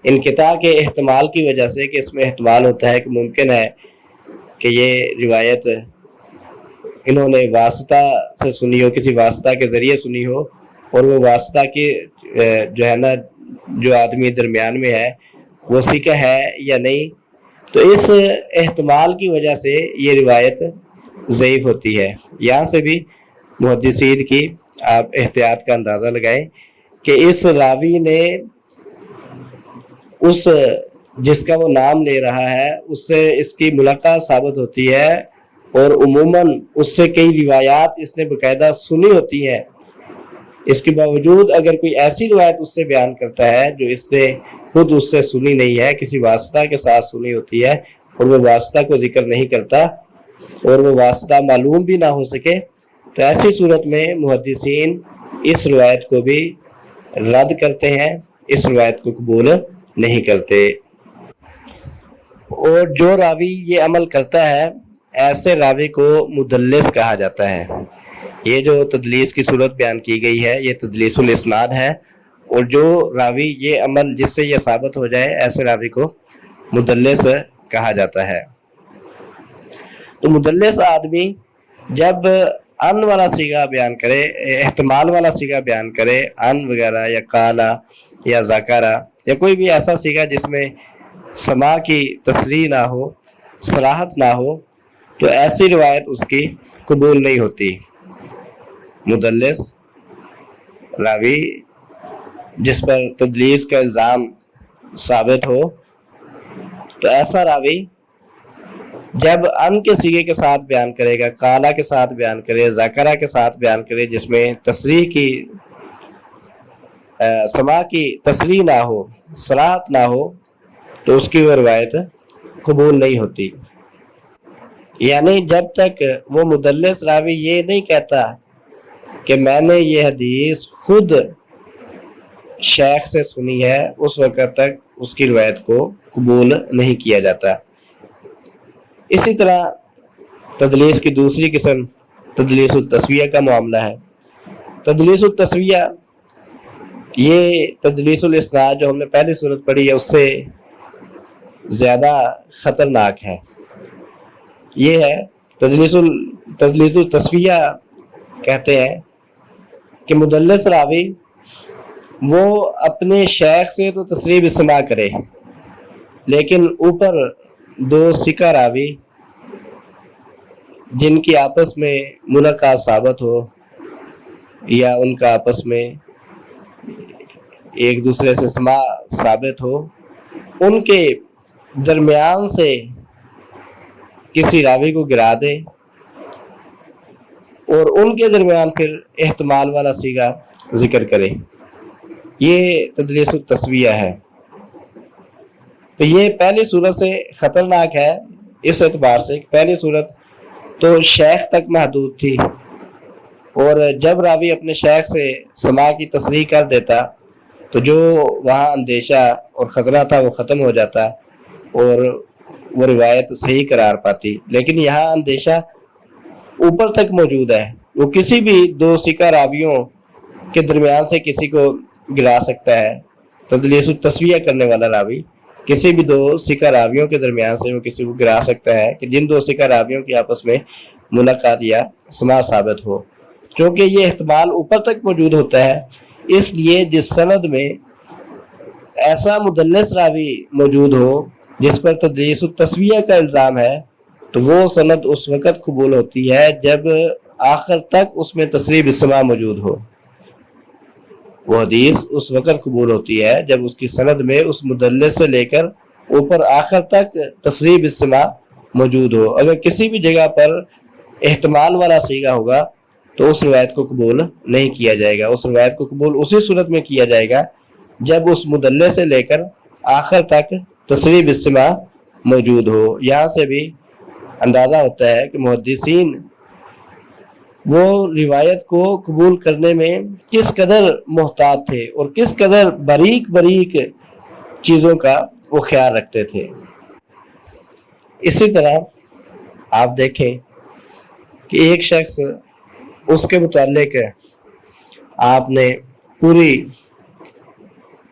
A: انقطاع کے احتمال کی وجہ سے، کہ اس میں احتمال ہوتا ہے کہ ممکن ہے کہ یہ روایت انہوں نے واسطہ سے سنی ہو، کسی واسطہ کے ذریعے سنی ہو، اور وہ واسطہ کی جو ہے نا جو آدمی درمیان میں ہے وہ سکہ ہے یا نہیں، تو اس احتمال کی وجہ سے یہ روایت ضعیف ہوتی ہے۔ یہاں سے بھی محدثین کی آپ احتیاط کا اندازہ لگائیں کہ اس راوی نے اس جس کا وہ نام لے رہا ہے اس سے اس کی ملاقات ثابت ہوتی ہے، اور عموماً اس سے کئی روایات اس نے باقاعدہ سنی ہوتی ہیں، اس کے باوجود اگر کوئی ایسی روایت اس سے بیان کرتا ہے جو اس نے خود اس سے سنی نہیں ہے، کسی واسطہ کے ساتھ سنی ہوتی ہے، اور وہ واسطہ کو ذکر نہیں کرتا اور وہ واسطہ معلوم بھی نہ ہو سکے، تو ایسی صورت میں محدثین اس روایت کو بھی رد کرتے ہیں، اس روایت کو قبول نہیں کرتے۔ اور جو راوی یہ عمل کرتا ہے ایسے راوی کو مدلس کہا جاتا ہے۔ یہ جو تدلیس کی صورت بیان کی گئی ہے یہ تدلیس الاسناد ہے، اور جو راوی یہ عمل جس سے یہ ثابت ہو جائے ایسے راوی کو مدلس کہا جاتا ہے۔ تو مدلس آدمی جب ان والا صیغہ بیان کرے، احتمال والا صیغہ بیان کرے، ان وغیرہ یا قالا یا ذکرہ یا کوئی بھی ایسا صیغہ جس میں سماع کی تصریح نہ ہو، صراحت نہ ہو، تو ایسی روایت اس کی قبول نہیں ہوتی۔ مدلس راوی جس پر تدلیس کا الزام ثابت ہو، تو ایسا راوی جب ان کے صیغے کے ساتھ بیان کرے گا، قالا کے ساتھ بیان کرے، ذکرہ کے ساتھ بیان کرے، جس میں تصریح کی سماع کی تصریح نہ ہو، صراحت نہ ہو، تو اس کی وہ روایت قبول نہیں ہوتی۔ یعنی جب تک وہ مدلس راوی یہ نہیں کہتا کہ میں نے یہ حدیث خود شیخ سے سنی ہے، اس وقت تک اس کی روایت کو قبول نہیں کیا جاتا۔ اسی طرح تدلیس کی دوسری قسم تدلیس التسویہ کا معاملہ ہے۔ تدلیس التسویہ یہ تدلیس الاسناد جو ہم نے پہلی صورت پڑھی ہے اس سے زیادہ خطرناک ہے۔ یہ ہے تدلیس التسویہ، کہتے ہیں کہ مدلس راوی وہ اپنے شیخ سے تو تصریح بالسماع کرے، لیکن اوپر دو ثقہ راوی جن کی آپس میں ملاقات ثابت ہو یا ان کا آپس میں ایک دوسرے سے سماع ثابت ہو، ان کے درمیان سے کسی راوی کو گرا دے اور ان کے درمیان پھر احتمال والا صیغہ ذکر کرے، یہ تدلیس التسویہ ہے۔ تو یہ پہلی صورت سے خطرناک ہے اس اعتبار سے کہ پہلی صورت تو شیخ تک محدود تھی، اور جب راوی اپنے شیخ سے سماع کی تصریح کر دیتا تو جو وہاں اندیشہ اور خطرہ تھا وہ ختم ہو جاتا اور وہ روایت صحیح قرار پاتی۔ لیکن یہاں اندیشہ اوپر تک موجود ہے، وہ کسی بھی دو ثقہ راویوں کے درمیان سے کسی کو گرا سکتا ہے۔ تدلیس التسویہ کرنے والا راوی کسی بھی دو ثقہ راویوں کے درمیان سے وہ کسی کو گرا سکتا ہے کہ جن دو ثقہ راویوں کی آپس میں ملاقات یا سماع ثابت ہو۔ چونکہ یہ احتمال اوپر تک موجود ہوتا ہے، اس لیے جس سند میں ایسا مدلس راوی موجود ہو جس پر تدلیس التسویہ کا الزام ہے، تو وہ سند اس وقت قبول ہوتی ہے جب آخر تک اس میں تصریح بالسماع موجود ہو۔ وہ حدیث اس وقت قبول ہوتی ہے جب اس کی سند میں اس مدلس سے لے کر اوپر آخر تک تصریح بالسماع موجود ہو۔ اگر کسی بھی جگہ پر احتمال والا صیغہ ہوگا تو اس روایت کو قبول نہیں کیا جائے گا۔ اس روایت کو قبول اسی صورت میں کیا جائے گا جب اس مدلس سے لے کر آخر تک تصریح بالسماع موجود ہو۔ یہاں سے بھی اندازہ ہوتا ہے کہ محدثین وہ روایت کو قبول کرنے میں کس قدر محتاط تھے اور کس قدر باریک باریک چیزوں کا وہ خیال رکھتے تھے۔ اسی طرح آپ دیکھیں کہ ایک شخص اس کے متعلق آپ نے پوری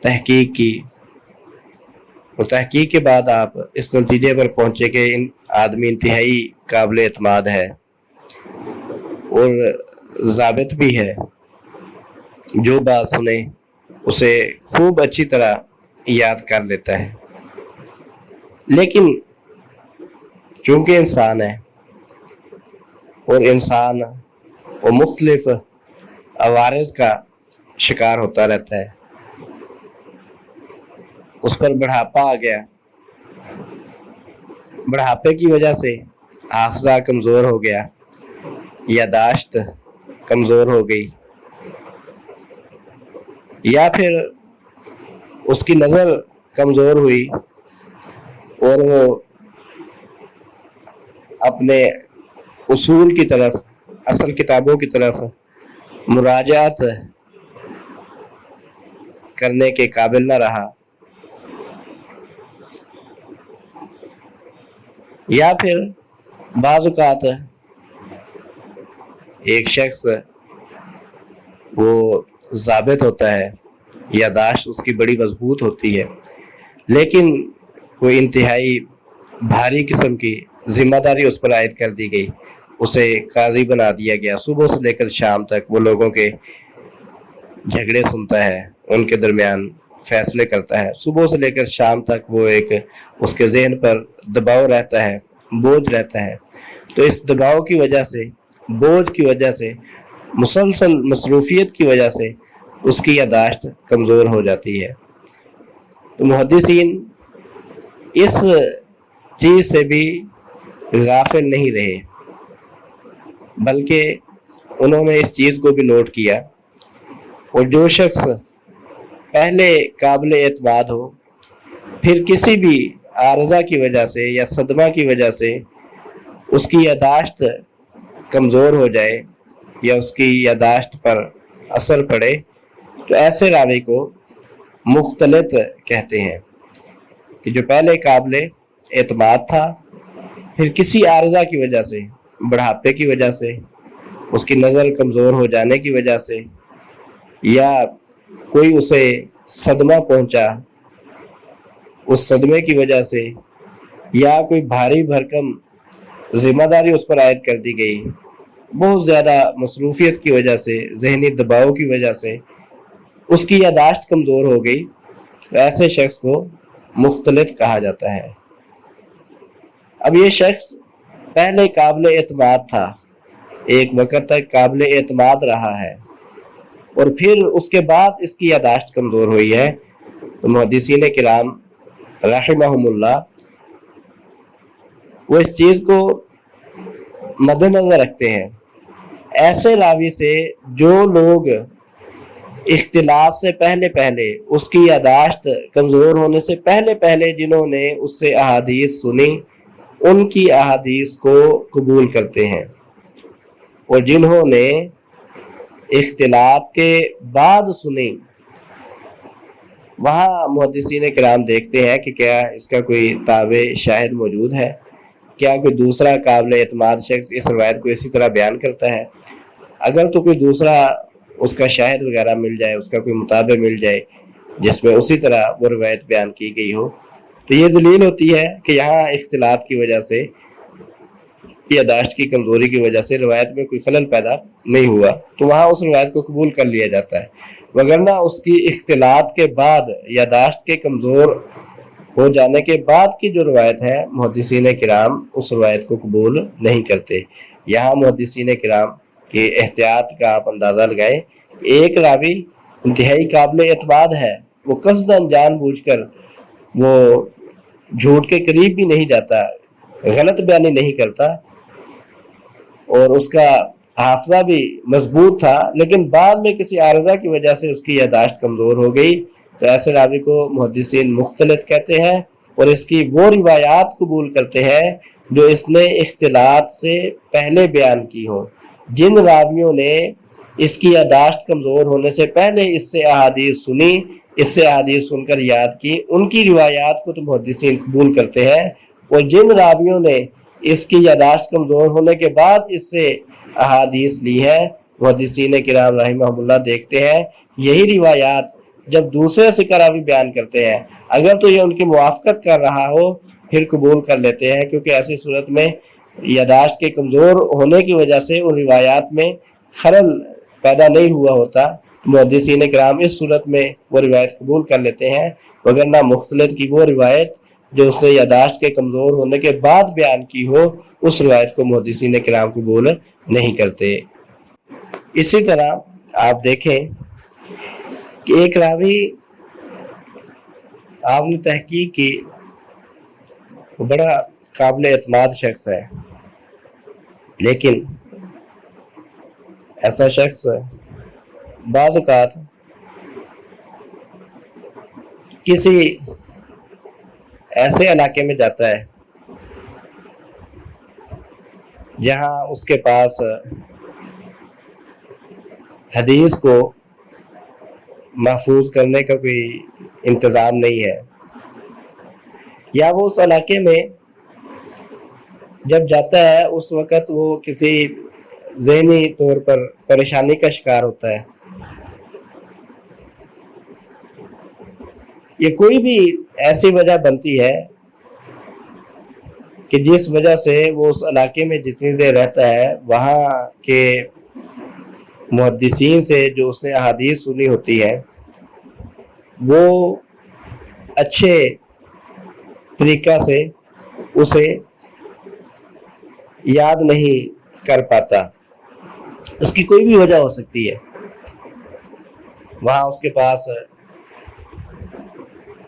A: تحقیق کی، اور تحقیق کے بعد آپ اس نتیجے پر پہنچے کہ آدمی انتہائی قابل اعتماد ہے اور ضابط بھی ہے، جو بات سنے اسے خوب اچھی طرح یاد کر لیتا ہے، لیکن چونکہ انسان ہے اور انسان وہ مختلف عوارض کا شکار ہوتا رہتا ہے، اس پر بڑھاپا آ گیا، بڑھاپے کی وجہ سے حافظہ کمزور ہو گیا، یاداشت کمزور ہو گئی، یا پھر اس کی نظر کمزور ہوئی اور وہ اپنے اصول کی طرف، اصل کتابوں کی طرف مراجعت کرنے کے قابل نہ رہا، یا پھر بعض اوقات ایک شخص وہ ضابط ہوتا ہے، یاداشت اس کی بڑی مضبوط ہوتی ہے، لیکن کوئی انتہائی بھاری قسم کی ذمہ داری اس پر عائد کر دی گئی اسے قاضی بنا دیا گیا، صبح سے لے کر شام تک وہ لوگوں کے جھگڑے سنتا ہے، ان کے درمیان فیصلے کرتا ہے، صبح سے لے کر شام تک وہ ایک اس کے ذہن پر دباؤ رہتا ہے، بوجھ رہتا ہے۔ تو اس دباؤ کی وجہ سے، بوجھ کی وجہ سے، مسلسل مصروفیت کی وجہ سے اس کی یادداشت کمزور ہو جاتی ہے۔ تو محدثین اس چیز سے بھی غافل نہیں رہے، بلکہ انہوں نے اس چیز کو بھی نوٹ کیا، اور جو شخص پہلے قابل اعتماد ہو، پھر کسی بھی عارضہ کی وجہ سے یا صدمہ کی وجہ سے اس کی یادداشت کمزور ہو جائے یا اس کی یادداشت پر اثر پڑے، تو ایسے راوی کو مختلط کہتے ہیں، کہ جو پہلے قابل اعتماد تھا، پھر کسی عارضہ کی وجہ سے، بڑھاپے کی وجہ سے، اس کی نظر کمزور ہو جانے کی وجہ سے، یا کوئی اسے صدمہ پہنچا، اس صدمے کی وجہ سے، یا کوئی بھاری بھرکم ذمہ داری اس پر عائد کر دی گئی، بہت زیادہ مصروفیت کی وجہ سے، ذہنی دباؤ کی وجہ سے اس کی یادداشت کمزور ہو گئی، تو ایسے شخص کو مختلط کہا جاتا ہے۔ اب یہ شخص پہلے قابل اعتماد تھا، ایک وقت تک قابل اعتماد رہا ہے، اور پھر اس کے بعد اس کی یادداشت کمزور ہوئی ہے، تو محدثین کرام رحمہم اللہ وہ اس چیز کو مد نظر رکھتے ہیں۔ ایسے راوی سے جو لوگ اختلاط سے پہلے اس کی یادداشت کمزور ہونے سے پہلے جنہوں نے اس سے احادیث سنی، ان کی احادیث کو قبول کرتے ہیں، اور جنہوں نے اختلاط کے بعد سنی، وہاں محدثین کرام دیکھتے ہیں کہ کیا اس کا کوئی تابع شاہد موجود ہے، کیا کوئی دوسرا قابل اعتماد شخص اس روایت کو اسی طرح بیان کرتا ہے۔ اگر تو کوئی دوسرا اس کا شاہد وغیرہ مل جائے، اس کا کوئی مطابع مل جائے جس میں اسی طرح وہ روایت بیان کی گئی ہو، تو یہ دلیل ہوتی ہے کہ یہاں اختلاط کی وجہ سے، یادداشت کی کمزوری کی وجہ سے روایت میں کوئی خلل پیدا نہیں ہوا، تو وہاں اس روایت کو قبول کر لیا جاتا ہے، وگرنہ اس کی اختلاط کے بعد، یادداشت کے کمزور ہو جانے کے بعد کی جو روایت ہے، محدثین کرام اس روایت کو قبول نہیں کرتے۔ یہاں محدثین کرام کے احتیاط کا آپ اندازہ لگائیں، ایک راوی انتہائی قابل اعتماد ہے، وہ قصداً جان بوجھ کر وہ جھوٹ کے قریب بھی نہیں جاتا، غلط بیانی نہیں کرتا، اور اس کا حافظہ بھی مضبوط تھا، لیکن بعد میں کسی عارضہ کی وجہ سے اس کی یادداشت کمزور ہو گئی، تو ایسے راوی کو محدثین مختلط کہتے ہیں، اور اس کی وہ روایات قبول کرتے ہیں جو اس نے اختلاط سے پہلے بیان کی ہوں۔ جن راویوں نے اس کی یادداشت کمزور ہونے سے پہلے اس سے احادیث سنی، اس سے احادیث سن کر یاد کی، ان کی روایات کو تو محدثین قبول کرتے ہیں، اور جن راویوں نے اس کی یادداشت کمزور ہونے کے بعد اس سے احادیث لی ہے، محدثین کرام رحمہ اللہ دیکھتے ہیں یہی روایات جب دوسرے ثقہ راوی بیان کرتے ہیں، اگر تو یہ ان کی موافقت کر رہا ہو، پھر قبول کر لیتے ہیں، کیونکہ ایسی صورت میں یادداشت کے کمزور ہونے کی وجہ سے ان روایات میں خلل پیدا نہیں ہوا ہوتا، محدثین کرام اس صورت میں وہ روایت قبول کر لیتے ہیں، وگرنہ مختلط کی وہ روایت جو اس نے یادداشت کے کمزور ہونے کے بعد بیان کی ہو، اس روایت کو محدثین کرام قبول نہیں کرتے۔ اسی طرح آپ دیکھیں کہ ایک راوی آپ نے تحقیق کی، وہ بڑا قابل اعتماد شخص ہے، لیکن ایسا شخص بعض اوقات کسی ایسے علاقے میں جاتا ہے جہاں اس کے پاس حدیث کو محفوظ کرنے کا کوئی انتظام نہیں ہے، یا وہ اس علاقے میں جب جاتا ہے اس وقت وہ کسی ذہنی طور پر پریشانی کا شکار ہوتا ہے، یہ کوئی بھی ایسی وجہ بنتی ہے کہ جس وجہ سے وہ اس علاقے میں جتنی دیر رہتا ہے وہاں کے محدثین سے جو اس نے احادیث سنی ہوتی ہے وہ اچھے طریقہ سے اسے یاد نہیں کر پاتا۔ اس کی کوئی بھی وجہ ہو سکتی ہے، وہاں اس کے پاس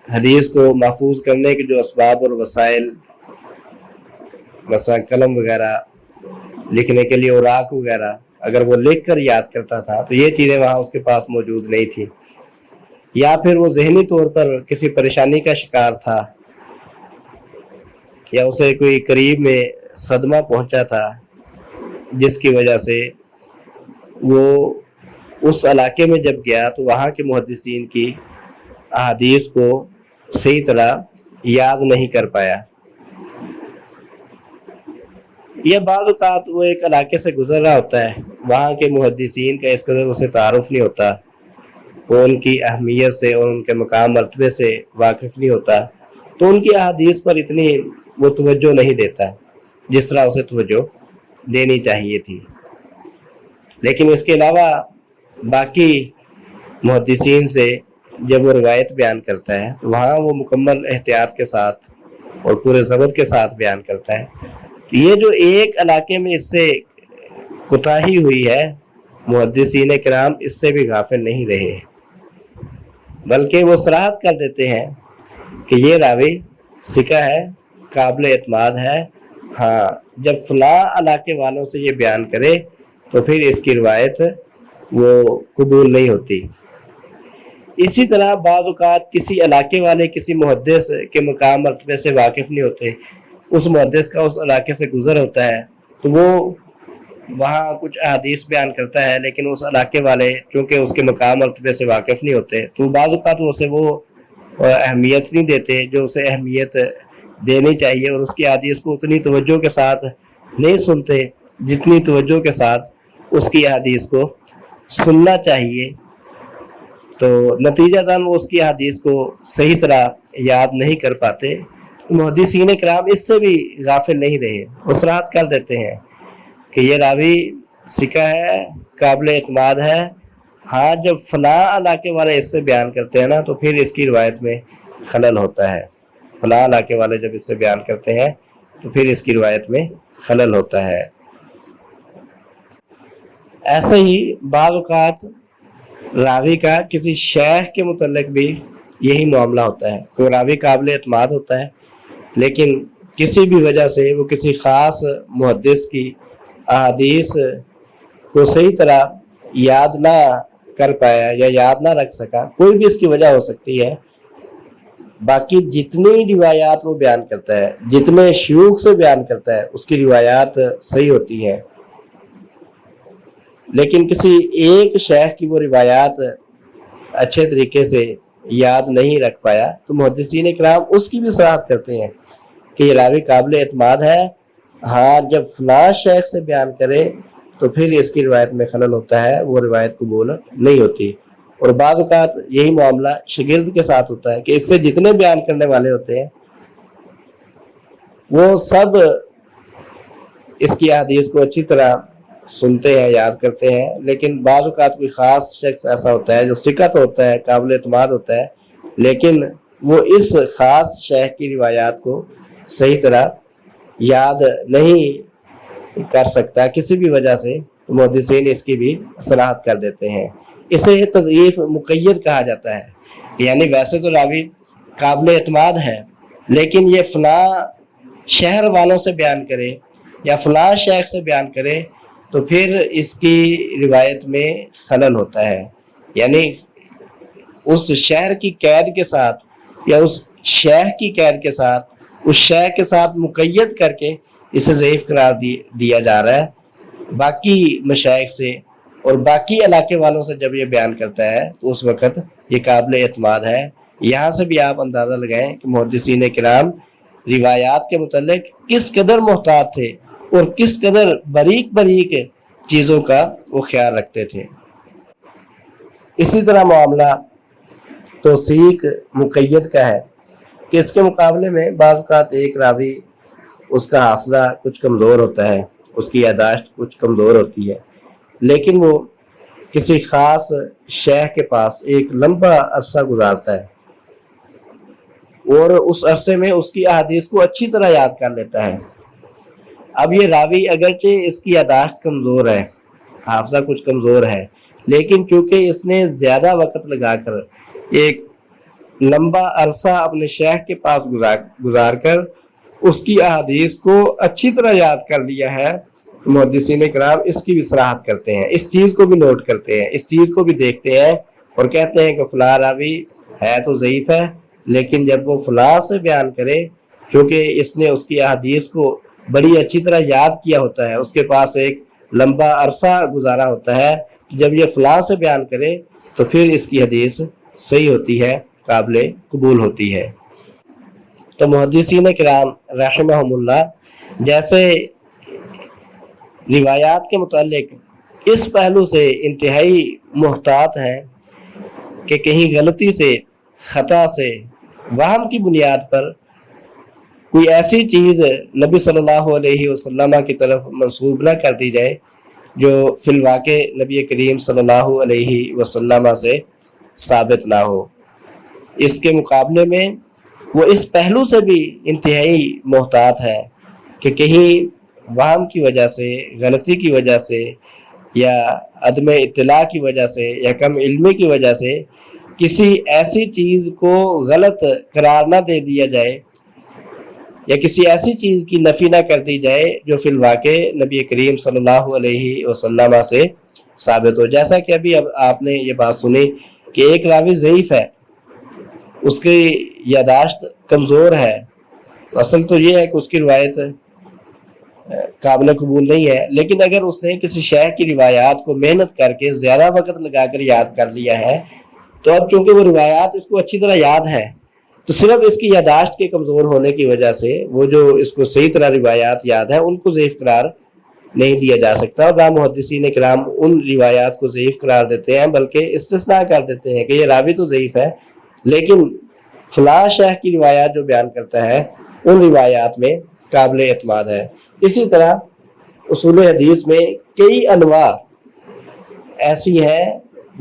A: حدیث کو محفوظ کرنے کے جو اسباب اور وسائل، مثلا قلم وغیرہ، لکھنے کے لیے اوراق وغیرہ، اگر وہ لکھ کر یاد کرتا تھا تو یہ چیزیں وہاں اس کے پاس موجود نہیں تھی، یا پھر وہ ذہنی طور پر کسی پریشانی کا شکار تھا، یا اسے کوئی قریب میں صدمہ پہنچا تھا جس کی وجہ سے وہ اس علاقے میں جب گیا تو وہاں کے محدثین کی احادیث کو صحیح طرح یاد نہیں کر پایا۔ یہ بعض اوقات وہ ایک علاقے سے گزر رہا ہوتا ہے، وہاں کے محدثین کا اس قدر اسے تعارف نہیں ہوتا، وہ ان کی اہمیت سے اور ان کے مقام مرتبے سے واقف نہیں ہوتا، تو ان کی احادیث پر اتنی وہ توجہ نہیں دیتا جس طرح اسے توجہ دینی چاہیے تھی۔ لیکن اس کے علاوہ باقی محدثین سے جب وہ روایت بیان کرتا ہے تو وہاں وہ مکمل احتیاط کے ساتھ اور پورے ضبط کے ساتھ بیان کرتا ہے۔ یہ جو ایک علاقے میں اس سے کوتاہی ہوئی ہے، محدثین کرام اس سے بھی غافل نہیں رہے، بلکہ وہ صراحت کر دیتے ہیں کہ یہ راوی ثقہ ہے، قابل اعتماد ہے، ہاں جب فلاں علاقے والوں سے یہ بیان کرے تو پھر اس کی روایت وہ قبول نہیں ہوتی۔ اسی طرح بعض اوقات کسی علاقے والے کسی محدث کے مقام مرتبے سے واقف نہیں ہوتے، اس محدث کا اس علاقے سے گزر ہوتا ہے تو وہ وہاں کچھ احادیث بیان کرتا ہے، لیکن اس علاقے والے چونکہ اس کے مقام مرتبے سے واقف نہیں ہوتے تو بعض اوقات اسے وہ اہمیت نہیں دیتے جو اسے اہمیت دینی چاہیے، اور اس کی احادیث کو اتنی توجہ کے ساتھ نہیں سنتے جتنی توجہ کے ساتھ اس کی احادیث کو سننا چاہیے، تو نتیجہ تاً وہ اس کی احادیث کو صحیح طرح یاد نہیں کر پاتے۔ محدثین کرام اس سے بھی غافل نہیں رہے، وہ صراحت کر دیتے ہیں کہ یہ راوی ثقہ ہے، قابل اعتماد ہے، ہاں جب فلاں علاقے والے اس سے بیان کرتے ہیں نا تو پھر اس کی روایت میں خلل ہوتا ہے، فلاں علاقے والے جب اس سے بیان کرتے ہیں تو پھر اس کی روایت میں خلل ہوتا ہے۔ ایسے ہی بعض اوقات راوی کا کسی شیخ کے متعلق بھی یہی معاملہ ہوتا ہے، کوئی راوی قابل اعتماد ہوتا ہے لیکن کسی بھی وجہ سے وہ کسی خاص محدث کی احادیث کو صحیح طرح یاد نہ کر پایا یا یاد نہ رکھ سکا، کوئی بھی اس کی وجہ ہو سکتی ہے، باقی جتنی روایات وہ بیان کرتا ہے، جتنے شیوخ سے بیان کرتا ہے اس کی روایات صحیح ہوتی ہیں، لیکن کسی ایک شیخ کی وہ روایات اچھے طریقے سے یاد نہیں رکھ پایا تو محدثین کرام اس کی بھی صراحت کرتے ہیں کہ یہ راوی قابل اعتماد ہے، ہاں جب فلاں شیخ سے بیان کرے تو پھر اس کی روایت میں خلل ہوتا ہے، وہ روایت قبول نہیں ہوتی۔ اور بعض اوقات یہی معاملہ شاگرد کے ساتھ ہوتا ہے کہ اس سے جتنے بیان کرنے والے ہوتے ہیں وہ سب اس کی احادیث کو اچھی طرح سنتے ہیں، یاد کرتے ہیں، لیکن بعض اوقات کوئی خاص شخص ایسا ہوتا ہے جو ثقہ تو ہوتا ہے، قابل اعتماد ہوتا ہے، لیکن وہ اس خاص شیخ کی روایات کو صحیح طرح یاد نہیں کر سکتا کسی بھی وجہ سے، محدثین اس کی بھی صراحت کر دیتے ہیں۔ اسے تضعیف مقید کہا جاتا ہے، یعنی ویسے تو راوی قابل اعتماد ہے لیکن یہ فلاں شہر والوں سے بیان کرے یا فلاں شیخ سے بیان کرے تو پھر اس کی روایت میں خلل ہوتا ہے، یعنی اس شہر کی قید کے ساتھ یا اس شیخ کی قید کے ساتھ اس شیخ کے ساتھ مقید کر کے اسے ضعیف قرار دیا جا رہا ہے۔ باقی مشائخ سے اور باقی علاقے والوں سے جب یہ بیان کرتا ہے تو اس وقت یہ قابل اعتماد ہے۔ یہاں سے بھی آپ اندازہ لگائیں کہ محدثین کرام روایات کے متعلق کس قدر محتاط تھے اور کس قدر باریک باریک چیزوں کا وہ خیال رکھتے تھے۔ اسی طرح معاملہ توثیق مقید کا ہے کہ اس کے مقابلے میں بعض اوقات ایک راوی اس کا حافظہ کچھ کمزور ہوتا ہے، اس کی یادداشت کچھ کمزور ہوتی ہے، لیکن وہ کسی خاص شیخ کے پاس ایک لمبا عرصہ گزارتا ہے اور اس عرصے میں اس کی احادیث کو اچھی طرح یاد کر لیتا ہے۔ اب یہ راوی اگرچہ اس کی یادداشت کمزور ہے، حافظہ کچھ کمزور ہے، لیکن چونکہ اس نے زیادہ وقت لگا کر ایک لمبا عرصہ اپنے شیخ کے پاس گزار کر اس کی احادیث کو اچھی طرح یاد کر لیا ہے، محدثین کرام اس کی بھی صراحت کرتے ہیں، اس چیز کو بھی نوٹ کرتے ہیں، اس چیز کو بھی دیکھتے ہیں اور کہتے ہیں کہ فلاں راوی ہے تو ضعیف ہے، لیکن جب وہ فلاں سے بیان کرے، کیونکہ اس نے اس کی احادیث کو بڑی اچھی طرح یاد کیا ہوتا ہے، اس کے پاس ایک لمبا عرصہ گزارا ہوتا ہے، جب یہ فلاں سے بیان کرے تو پھر اس کی حدیث صحیح ہوتی ہے، قابل قبول ہوتی ہے۔ تو محدثین کرام رحمہم اللہ جیسے روایات کے متعلق اس پہلو سے انتہائی محتاط ہیں کہ کہیں غلطی سے، خطا سے، وہم کی بنیاد پر کوئی ایسی چیز نبی صلی اللہ علیہ وسلم کی طرف منسوب نہ کر دی جائے جو فی الواقع نبی کریم صلی اللہ علیہ وسلم سے ثابت نہ ہو۔ اس کے مقابلے میں وہ اس پہلو سے بھی انتہائی محتاط ہے کہ کہیں وہم کی وجہ سے، غلطی کی وجہ سے، یا عدم اطلاع کی وجہ سے، یا کم علمی کی وجہ سے کسی ایسی چیز کو غلط قرار نہ دے دیا جائے یا کسی ایسی چیز کی نفی نہ کر دی جائے جو فی الواقع نبی کریم صلی اللہ علیہ وسلم سے ثابت ہو۔ جیسا کہ ابھی آپ نے یہ بات سنی کہ ایک راوی ضعیف ہے، اس کی یادداشت کمزور ہے، اصل تو یہ ہے کہ اس کی روایت قابل قبول نہیں ہے، لیکن اگر اس نے کسی شیخ کی روایات کو محنت کر کے زیادہ وقت لگا کر یاد کر لیا ہے، تو اب چونکہ وہ روایات اس کو اچھی طرح یاد ہے، تو صرف اس کی یادداشت کے کمزور ہونے کی وجہ سے وہ جو اس کو صحیح طرح روایات یاد ہیں ان کو ضعیف قرار نہیں دیا جا سکتا، اور نہ محدثین کرام ان روایات کو ضعیف قرار دیتے ہیں، بلکہ استثناء کر دیتے ہیں کہ یہ راوی تو ضعیف ہے لیکن فلاں شیخ کی روایات جو بیان کرتا ہے ان روایات میں قابل اعتماد ہے۔ اسی طرح اصول حدیث میں کئی انواع ایسی ہیں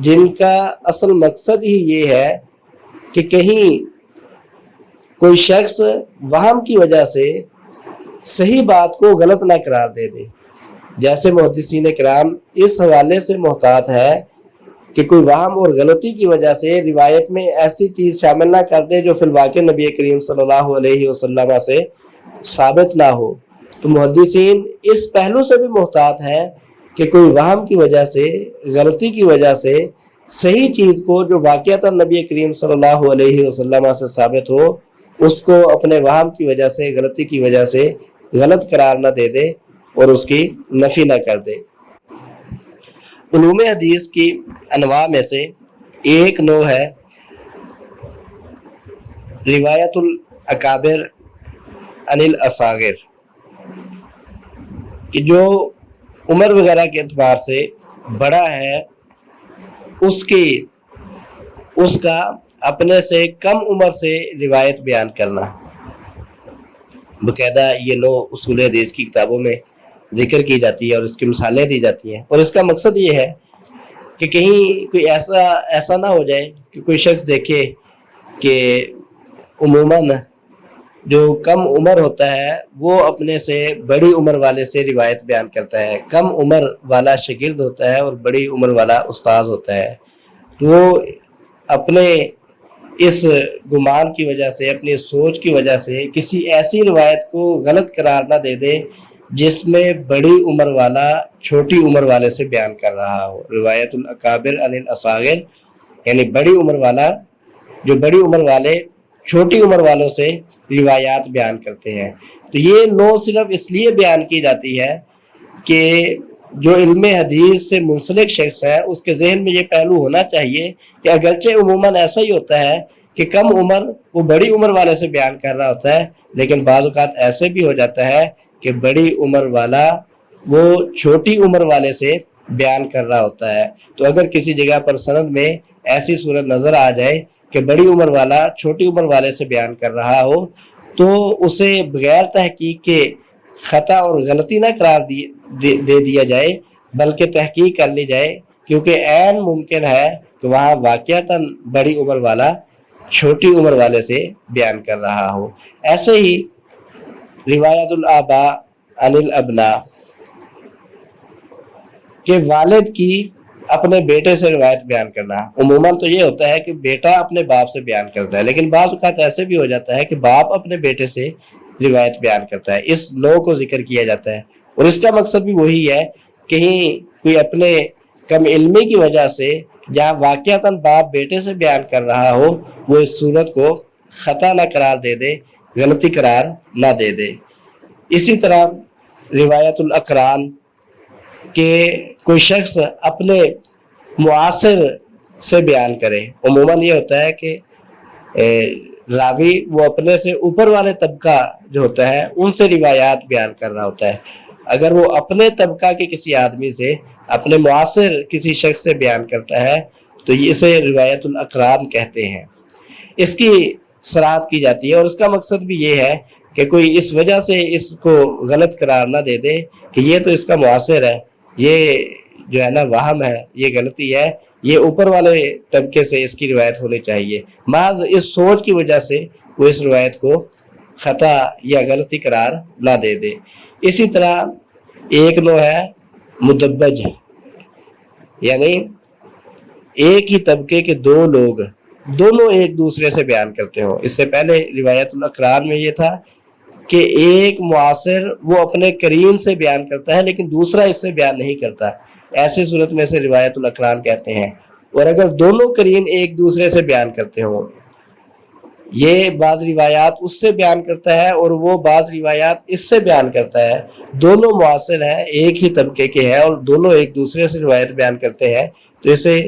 A: جن کا اصل مقصد ہی یہ ہے کہ کہیں کوئی شخص وہم کی وجہ سے صحیح بات کو غلط نہ قرار دے دے۔ جیسے محدثین کرام اس حوالے سے محتاط ہے کہ کوئی وہم اور غلطی کی وجہ سے روایت میں ایسی چیز شامل نہ کر دے جو فی الواقع نبی کریم صلی اللہ علیہ وسلم سے ثابت نہ ہو۔ تو محدثین اس پہلو سے بھی محتاط ہے کہ کوئی وہم کی وجہ سے، غلطی کی وجہ سے صحیح چیز کو جو واقعتاً نبی کریم صلی اللہ علیہ وسلم سے ثابت ہو، اس کو اپنے وہم کی وجہ سے، غلطی کی وجہ سے غلط قرار نہ دے دے اور اس کی نفی نہ کر دے۔ علوم حدیث کی انواع میں سے ایک نوع ہے روایت الاکابر عن الاصاغر، کہ جو عمر وغیرہ کے اعتبار سے بڑا ہے اس کا اپنے سے کم عمر سے روایت بیان کرنا۔ باقاعدہ یہ نوع اصول حدیث کی کتابوں میں ذکر کی جاتی ہے اور اس کی مثالیں دی جاتی ہیں، اور اس کا مقصد یہ ہے کہ کہیں کوئی ایسا نہ ہو جائے کہ کوئی شخص دیکھے کہ عموماً جو کم عمر ہوتا ہے وہ اپنے سے بڑی عمر والے سے روایت بیان کرتا ہے، کم عمر والا شاگرد ہوتا ہے اور بڑی عمر والا استاذ ہوتا ہے، تو وہ اپنے اس گمان کی وجہ سے، اپنی سوچ کی وجہ سے کسی ایسی روایت کو غلط قرار نہ دے دے جس میں بڑی عمر والا چھوٹی عمر والے سے بیان کر رہا ہو۔ روایت الاکابر عن الاصاغر یعنی بڑی عمر والا، جو بڑی عمر والے چھوٹی عمر والوں سے روایات بیان کرتے ہیں۔ تو یہ نوع صرف اس لیے بیان کی جاتی ہے کہ جو علم حدیث سے منسلک شخص ہے اس کے ذہن میں یہ پہلو ہونا چاہیے کہ اگرچہ عموماً ایسا ہی ہوتا ہے کہ کم عمر وہ بڑی عمر والے سے بیان کر رہا ہوتا ہے، لیکن بعض اوقات ایسے بھی ہو جاتا ہے کہ بڑی عمر والا وہ چھوٹی عمر والے سے بیان کر رہا ہوتا ہے۔ تو اگر کسی جگہ پر سند میں ایسی صورت نظر آ جائے کہ بڑی عمر والا چھوٹی عمر والے سے بیان کر رہا ہو، تو اسے بغیر تحقیق کے خطا اور غلطی نہ قرار دے دیا جائے، بلکہ تحقیق کر لی جائے، کیونکہ عین ممکن ہے کہ وہاں واقعتاً بڑی عمر والا چھوٹی عمر والے سے بیان کر رہا ہو۔ ایسے ہی روایت الآباء عن الابناء کہ والد کی اپنے بیٹے سے روایت بیان کرنا، عموماً تو یہ ہوتا ہے کہ بیٹا اپنے باپ سے بیان کرتا ہے، لیکن بعض اوقات ایسے بھی ہو جاتا ہے کہ باپ اپنے بیٹے سے روایت بیان کرتا ہے۔ اس نوع کو ذکر کیا جاتا ہے، اور اس کا مقصد بھی وہی ہے، کہیں کوئی اپنے کم علمی کی وجہ سے جہاں واقعتاً باپ بیٹے سے بیان کر رہا ہو، وہ اس صورت کو خطا نہ قرار دے دے، غلطی قرار نہ دے دے۔ اسی طرح روایت الاقران کہ کوئی شخص اپنے معاصر سے بیان کرے، عموماً یہ ہوتا ہے کہ راوی وہ اپنے سے اوپر والے طبقہ جو ہوتا ہے ان سے روایات بیان کر رہا ہوتا ہے۔ اگر وہ اپنے طبقہ کے کسی آدمی سے، اپنے معاصر کسی شخص سے بیان کرتا ہے تو اسے روایت الاقران کہتے ہیں۔ اس کی صراحت کی جاتی ہے، اور اس کا مقصد بھی یہ ہے کہ کوئی اس وجہ سے اس کو غلط قرار نہ دے دے کہ یہ تو اس کا معاصر ہے، یہ جو ہے نا وہم ہے، یہ غلطی ہے، یہ اوپر والے طبقے سے اس کی روایت ہونی چاہیے، محض اس سوچ کی وجہ سے وہ اس روایت کو خطا یا غلطی قرار نہ دے دے۔ اسی طرح ایک نوع ہے مدبج، یعنی ایک ہی طبقے کے دو لوگ دونوں ایک دوسرے سے بیان کرتے ہوں۔ اس سے پہلے روایت الاقران میں یہ تھا کہ ایک معاصر وہ اپنے قرین سے بیان کرتا ہے لیکن دوسرا اس سے بیان نہیں کرتا، ایسی صورت میں سے روایت الاقران کہتے ہیں۔ اور اگر دونوں قرین ایک دوسرے سے بیان کرتے ہوں، یہ بعض روایات اس سے بیان کرتا ہے اور وہ بعض روایات اس سے بیان کرتا ہے، دونوں معاصر ہیں، ایک ہی طبقے کے ہیں اور دونوں ایک دوسرے سے روایت بیان کرتے ہیں، تو اسے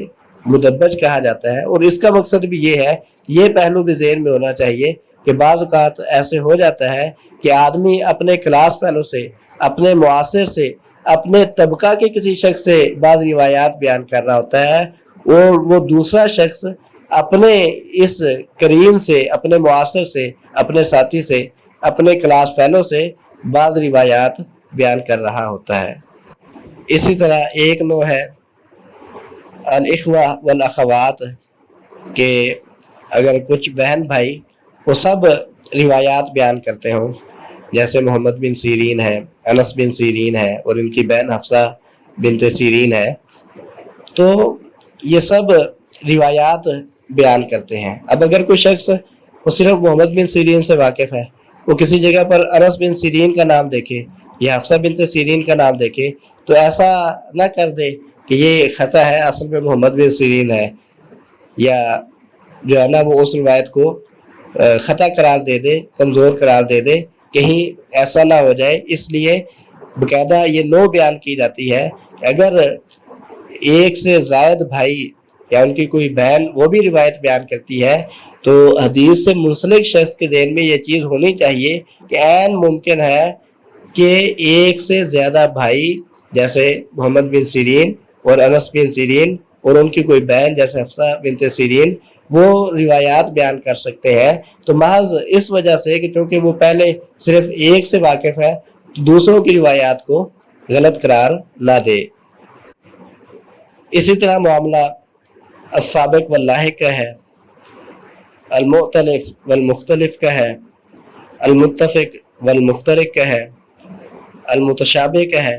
A: مدبج کہا جاتا ہے۔ اور اس کا مقصد بھی یہ ہے، یہ پہلو بھی ذہن میں ہونا چاہیے کہ بعض اوقات ایسے ہو جاتا ہے کہ آدمی اپنے کلاس فیلو سے، اپنے معاصر سے، اپنے طبقہ کے کسی شخص سے بعض روایات بیان کر رہا ہوتا ہے، اور وہ دوسرا شخص اپنے اس قرین سے، اپنے معاصر سے، اپنے ساتھی سے، اپنے کلاس فیلو سے بعض روایات بیان کر رہا ہوتا ہے۔ اسی طرح ایک نوع ہے الاخوہ والاخوات کہ اگر کچھ بہن بھائی وہ سب روایات بیان کرتے ہوں، جیسے محمد بن سیرین ہے، انس بن سیرین ہے، اور ان کی بہن حفصہ بنت سیرین ہے، تو یہ سب روایات بیان کرتے ہیں۔ اب اگر کوئی شخص وہ صرف محمد بن سیرین سے واقف ہے، وہ کسی جگہ پر انس بن سیرین کا نام دیکھے یا حفصہ بنت سیرین کا نام دیکھے تو ایسا نہ کر دے کہ یہ خطا ہے، اصل میں محمد بن سیرین ہے، یا جو ہے نا وہ اس روایت کو خطا قرار دے دے، کمزور قرار دے دے، کہیں ایسا نہ ہو جائے۔ اس لیے باقاعدہ یہ نوع بیان کی جاتی ہے کہ اگر ایک سے زائد بھائی یا ان کی کوئی بہن وہ بھی روایت بیان کرتی ہے تو حدیث سے منسلک شخص کے ذہن میں یہ چیز ہونی چاہیے کہ عین ممکن ہے کہ ایک سے زیادہ بھائی جیسے محمد بن سیرین اور انس بن سیرین اور ان کی کوئی بہن جیسے حفصہ بنت سیرین وہ روایات بیان کر سکتے ہیں، تو محض اس وجہ سے کہ چونکہ وہ پہلے صرف ایک سے واقف ہے تو دوسروں کی روایات کو غلط قرار نہ دے۔ اسی طرح معاملہ السابق واللاحق کا ہے، المؤتلف والمختلف کا ہے، المتفق والمفترق کا ہے، المتشابہ کا ہے،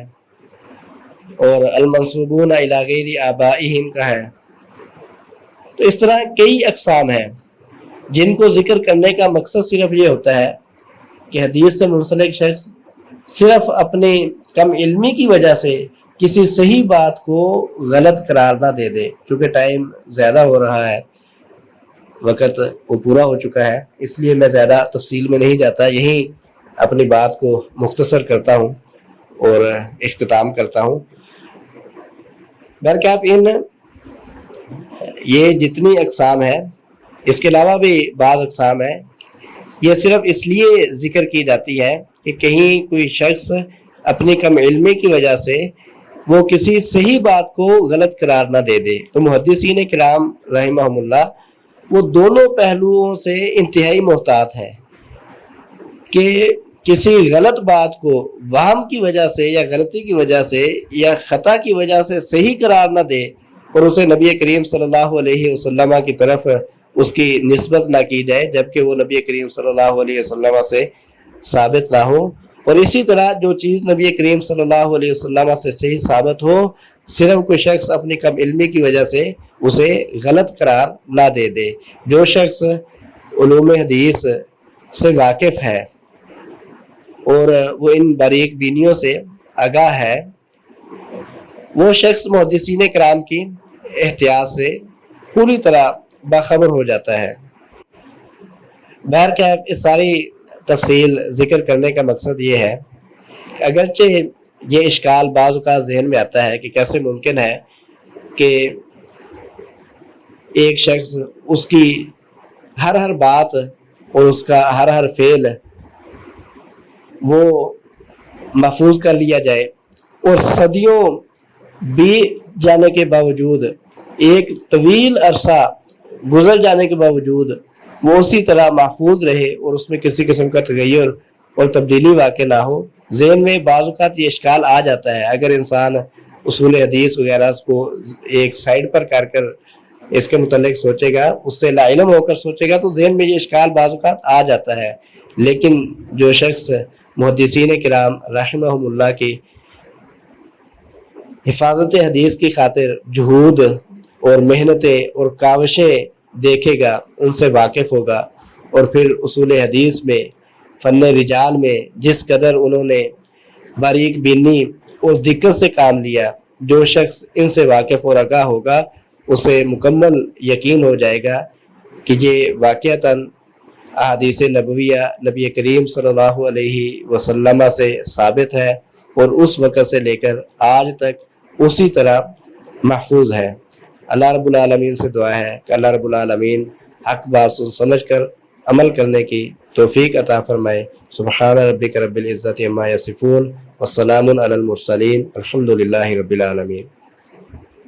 A: اور المنسوبون الی غیر آبائہم کا ہے۔ تو اس طرح کئی اقسام ہیں جن کو ذکر کرنے کا مقصد صرف یہ ہوتا ہے کہ حدیث سے منسلک شخص صرف اپنی کم علمی کی وجہ سے کسی صحیح بات کو غلط قرار نہ دے دے۔ چونکہ ٹائم زیادہ ہو رہا ہے، وقت وہ پورا ہو چکا ہے، اس لیے میں زیادہ تفصیل میں نہیں جاتا، یہیں اپنی بات کو مختصر کرتا ہوں اور اختتام کرتا ہوں۔ بہرکیف یہ جتنی اقسام ہیں، اس کے علاوہ بھی بعض اقسام ہیں، یہ صرف اس لیے ذکر کی جاتی ہے کہ کہیں کوئی شخص اپنی کم علمی کی وجہ سے وہ کسی صحیح بات کو غلط قرار نہ دے دے۔ تو محدثین کرام رحمہم اللہ وہ دونوں پہلوؤں سے انتہائی محتاط ہیں کہ کسی غلط بات کو وہم کی وجہ سے یا غلطی کی وجہ سے یا خطا کی وجہ سے صحیح قرار نہ دے اور اسے نبی کریم صلی اللہ علیہ وسلم کی طرف اس کی نسبت نہ کی جائے جبکہ وہ نبی کریم صلی اللہ علیہ وسلم سے ثابت نہ ہو، اور اسی طرح جو چیز نبی کریم صلی اللہ علیہ وسلم سے صحیح ثابت ہو صرف کوئی شخص اپنی کم علمی کی وجہ سے اسے غلط قرار نہ دے دے۔ جو شخص علوم حدیث سے واقف ہے اور وہ ان باریک بینیوں سے آگاہ ہے، وہ شخص محدثین کرام کی احتیاط سے پوری طرح باخبر ہو جاتا ہے۔ بہرکیف اس ساری تفصیل ذکر کرنے کا مقصد یہ ہے کہ اگرچہ یہ اشکال بعض اوقات ذہن میں آتا ہے کہ کیسے ممکن ہے کہ ایک شخص اس کی ہر بات اور اس کا ہر فعل وہ محفوظ کر لیا جائے اور صدیوں بیت جانے کے باوجود، ایک طویل عرصہ گزر جانے کے باوجود وہ اسی طرح محفوظ رہے اور اس میں کسی قسم کا تغیر اور تبدیلی واقع نہ ہو۔ ذہن میں بعض اوقات یہ اشکال آ جاتا ہے اگر انسان اصول حدیث وغیرہ کو ایک سائڈ پر کر کر اس کے متعلق سوچے گا، اس سے لا علم ہو کر سوچے گا تو ذہن میں یہ اشکال بعض اوقات آ جاتا ہے۔ لیکن جو شخص محدثین کرام رحمہم اللہ کی حفاظت حدیث کی خاطر جہود اور محنتیں اور کاوشیں دیکھے گا، ان سے واقف ہوگا، اور پھر اصول حدیث میں فن رجال میں جس قدر انہوں نے باریک بینی اور دقت سے کام لیا، جو شخص ان سے واقف اور آگاہ ہوگا اسے مکمل یقین ہو جائے گا کہ یہ واقعتاً احادیث نبویہ نبی کریم صلی اللہ علیہ وسلم سے ثابت ہے اور اس وقت سے لے کر آج تک اسی طرح محفوظ ہے۔ اللہ رب العالمین سے دعا ہے کہ اللہ رب العالمین حق بات سمجھ کر عمل کرنے کی توفیق عطا فرمائے۔ سبحان ربک رب العزت عما یصفون والسلام علی المرسلین الحمد للہ رب العالمین۔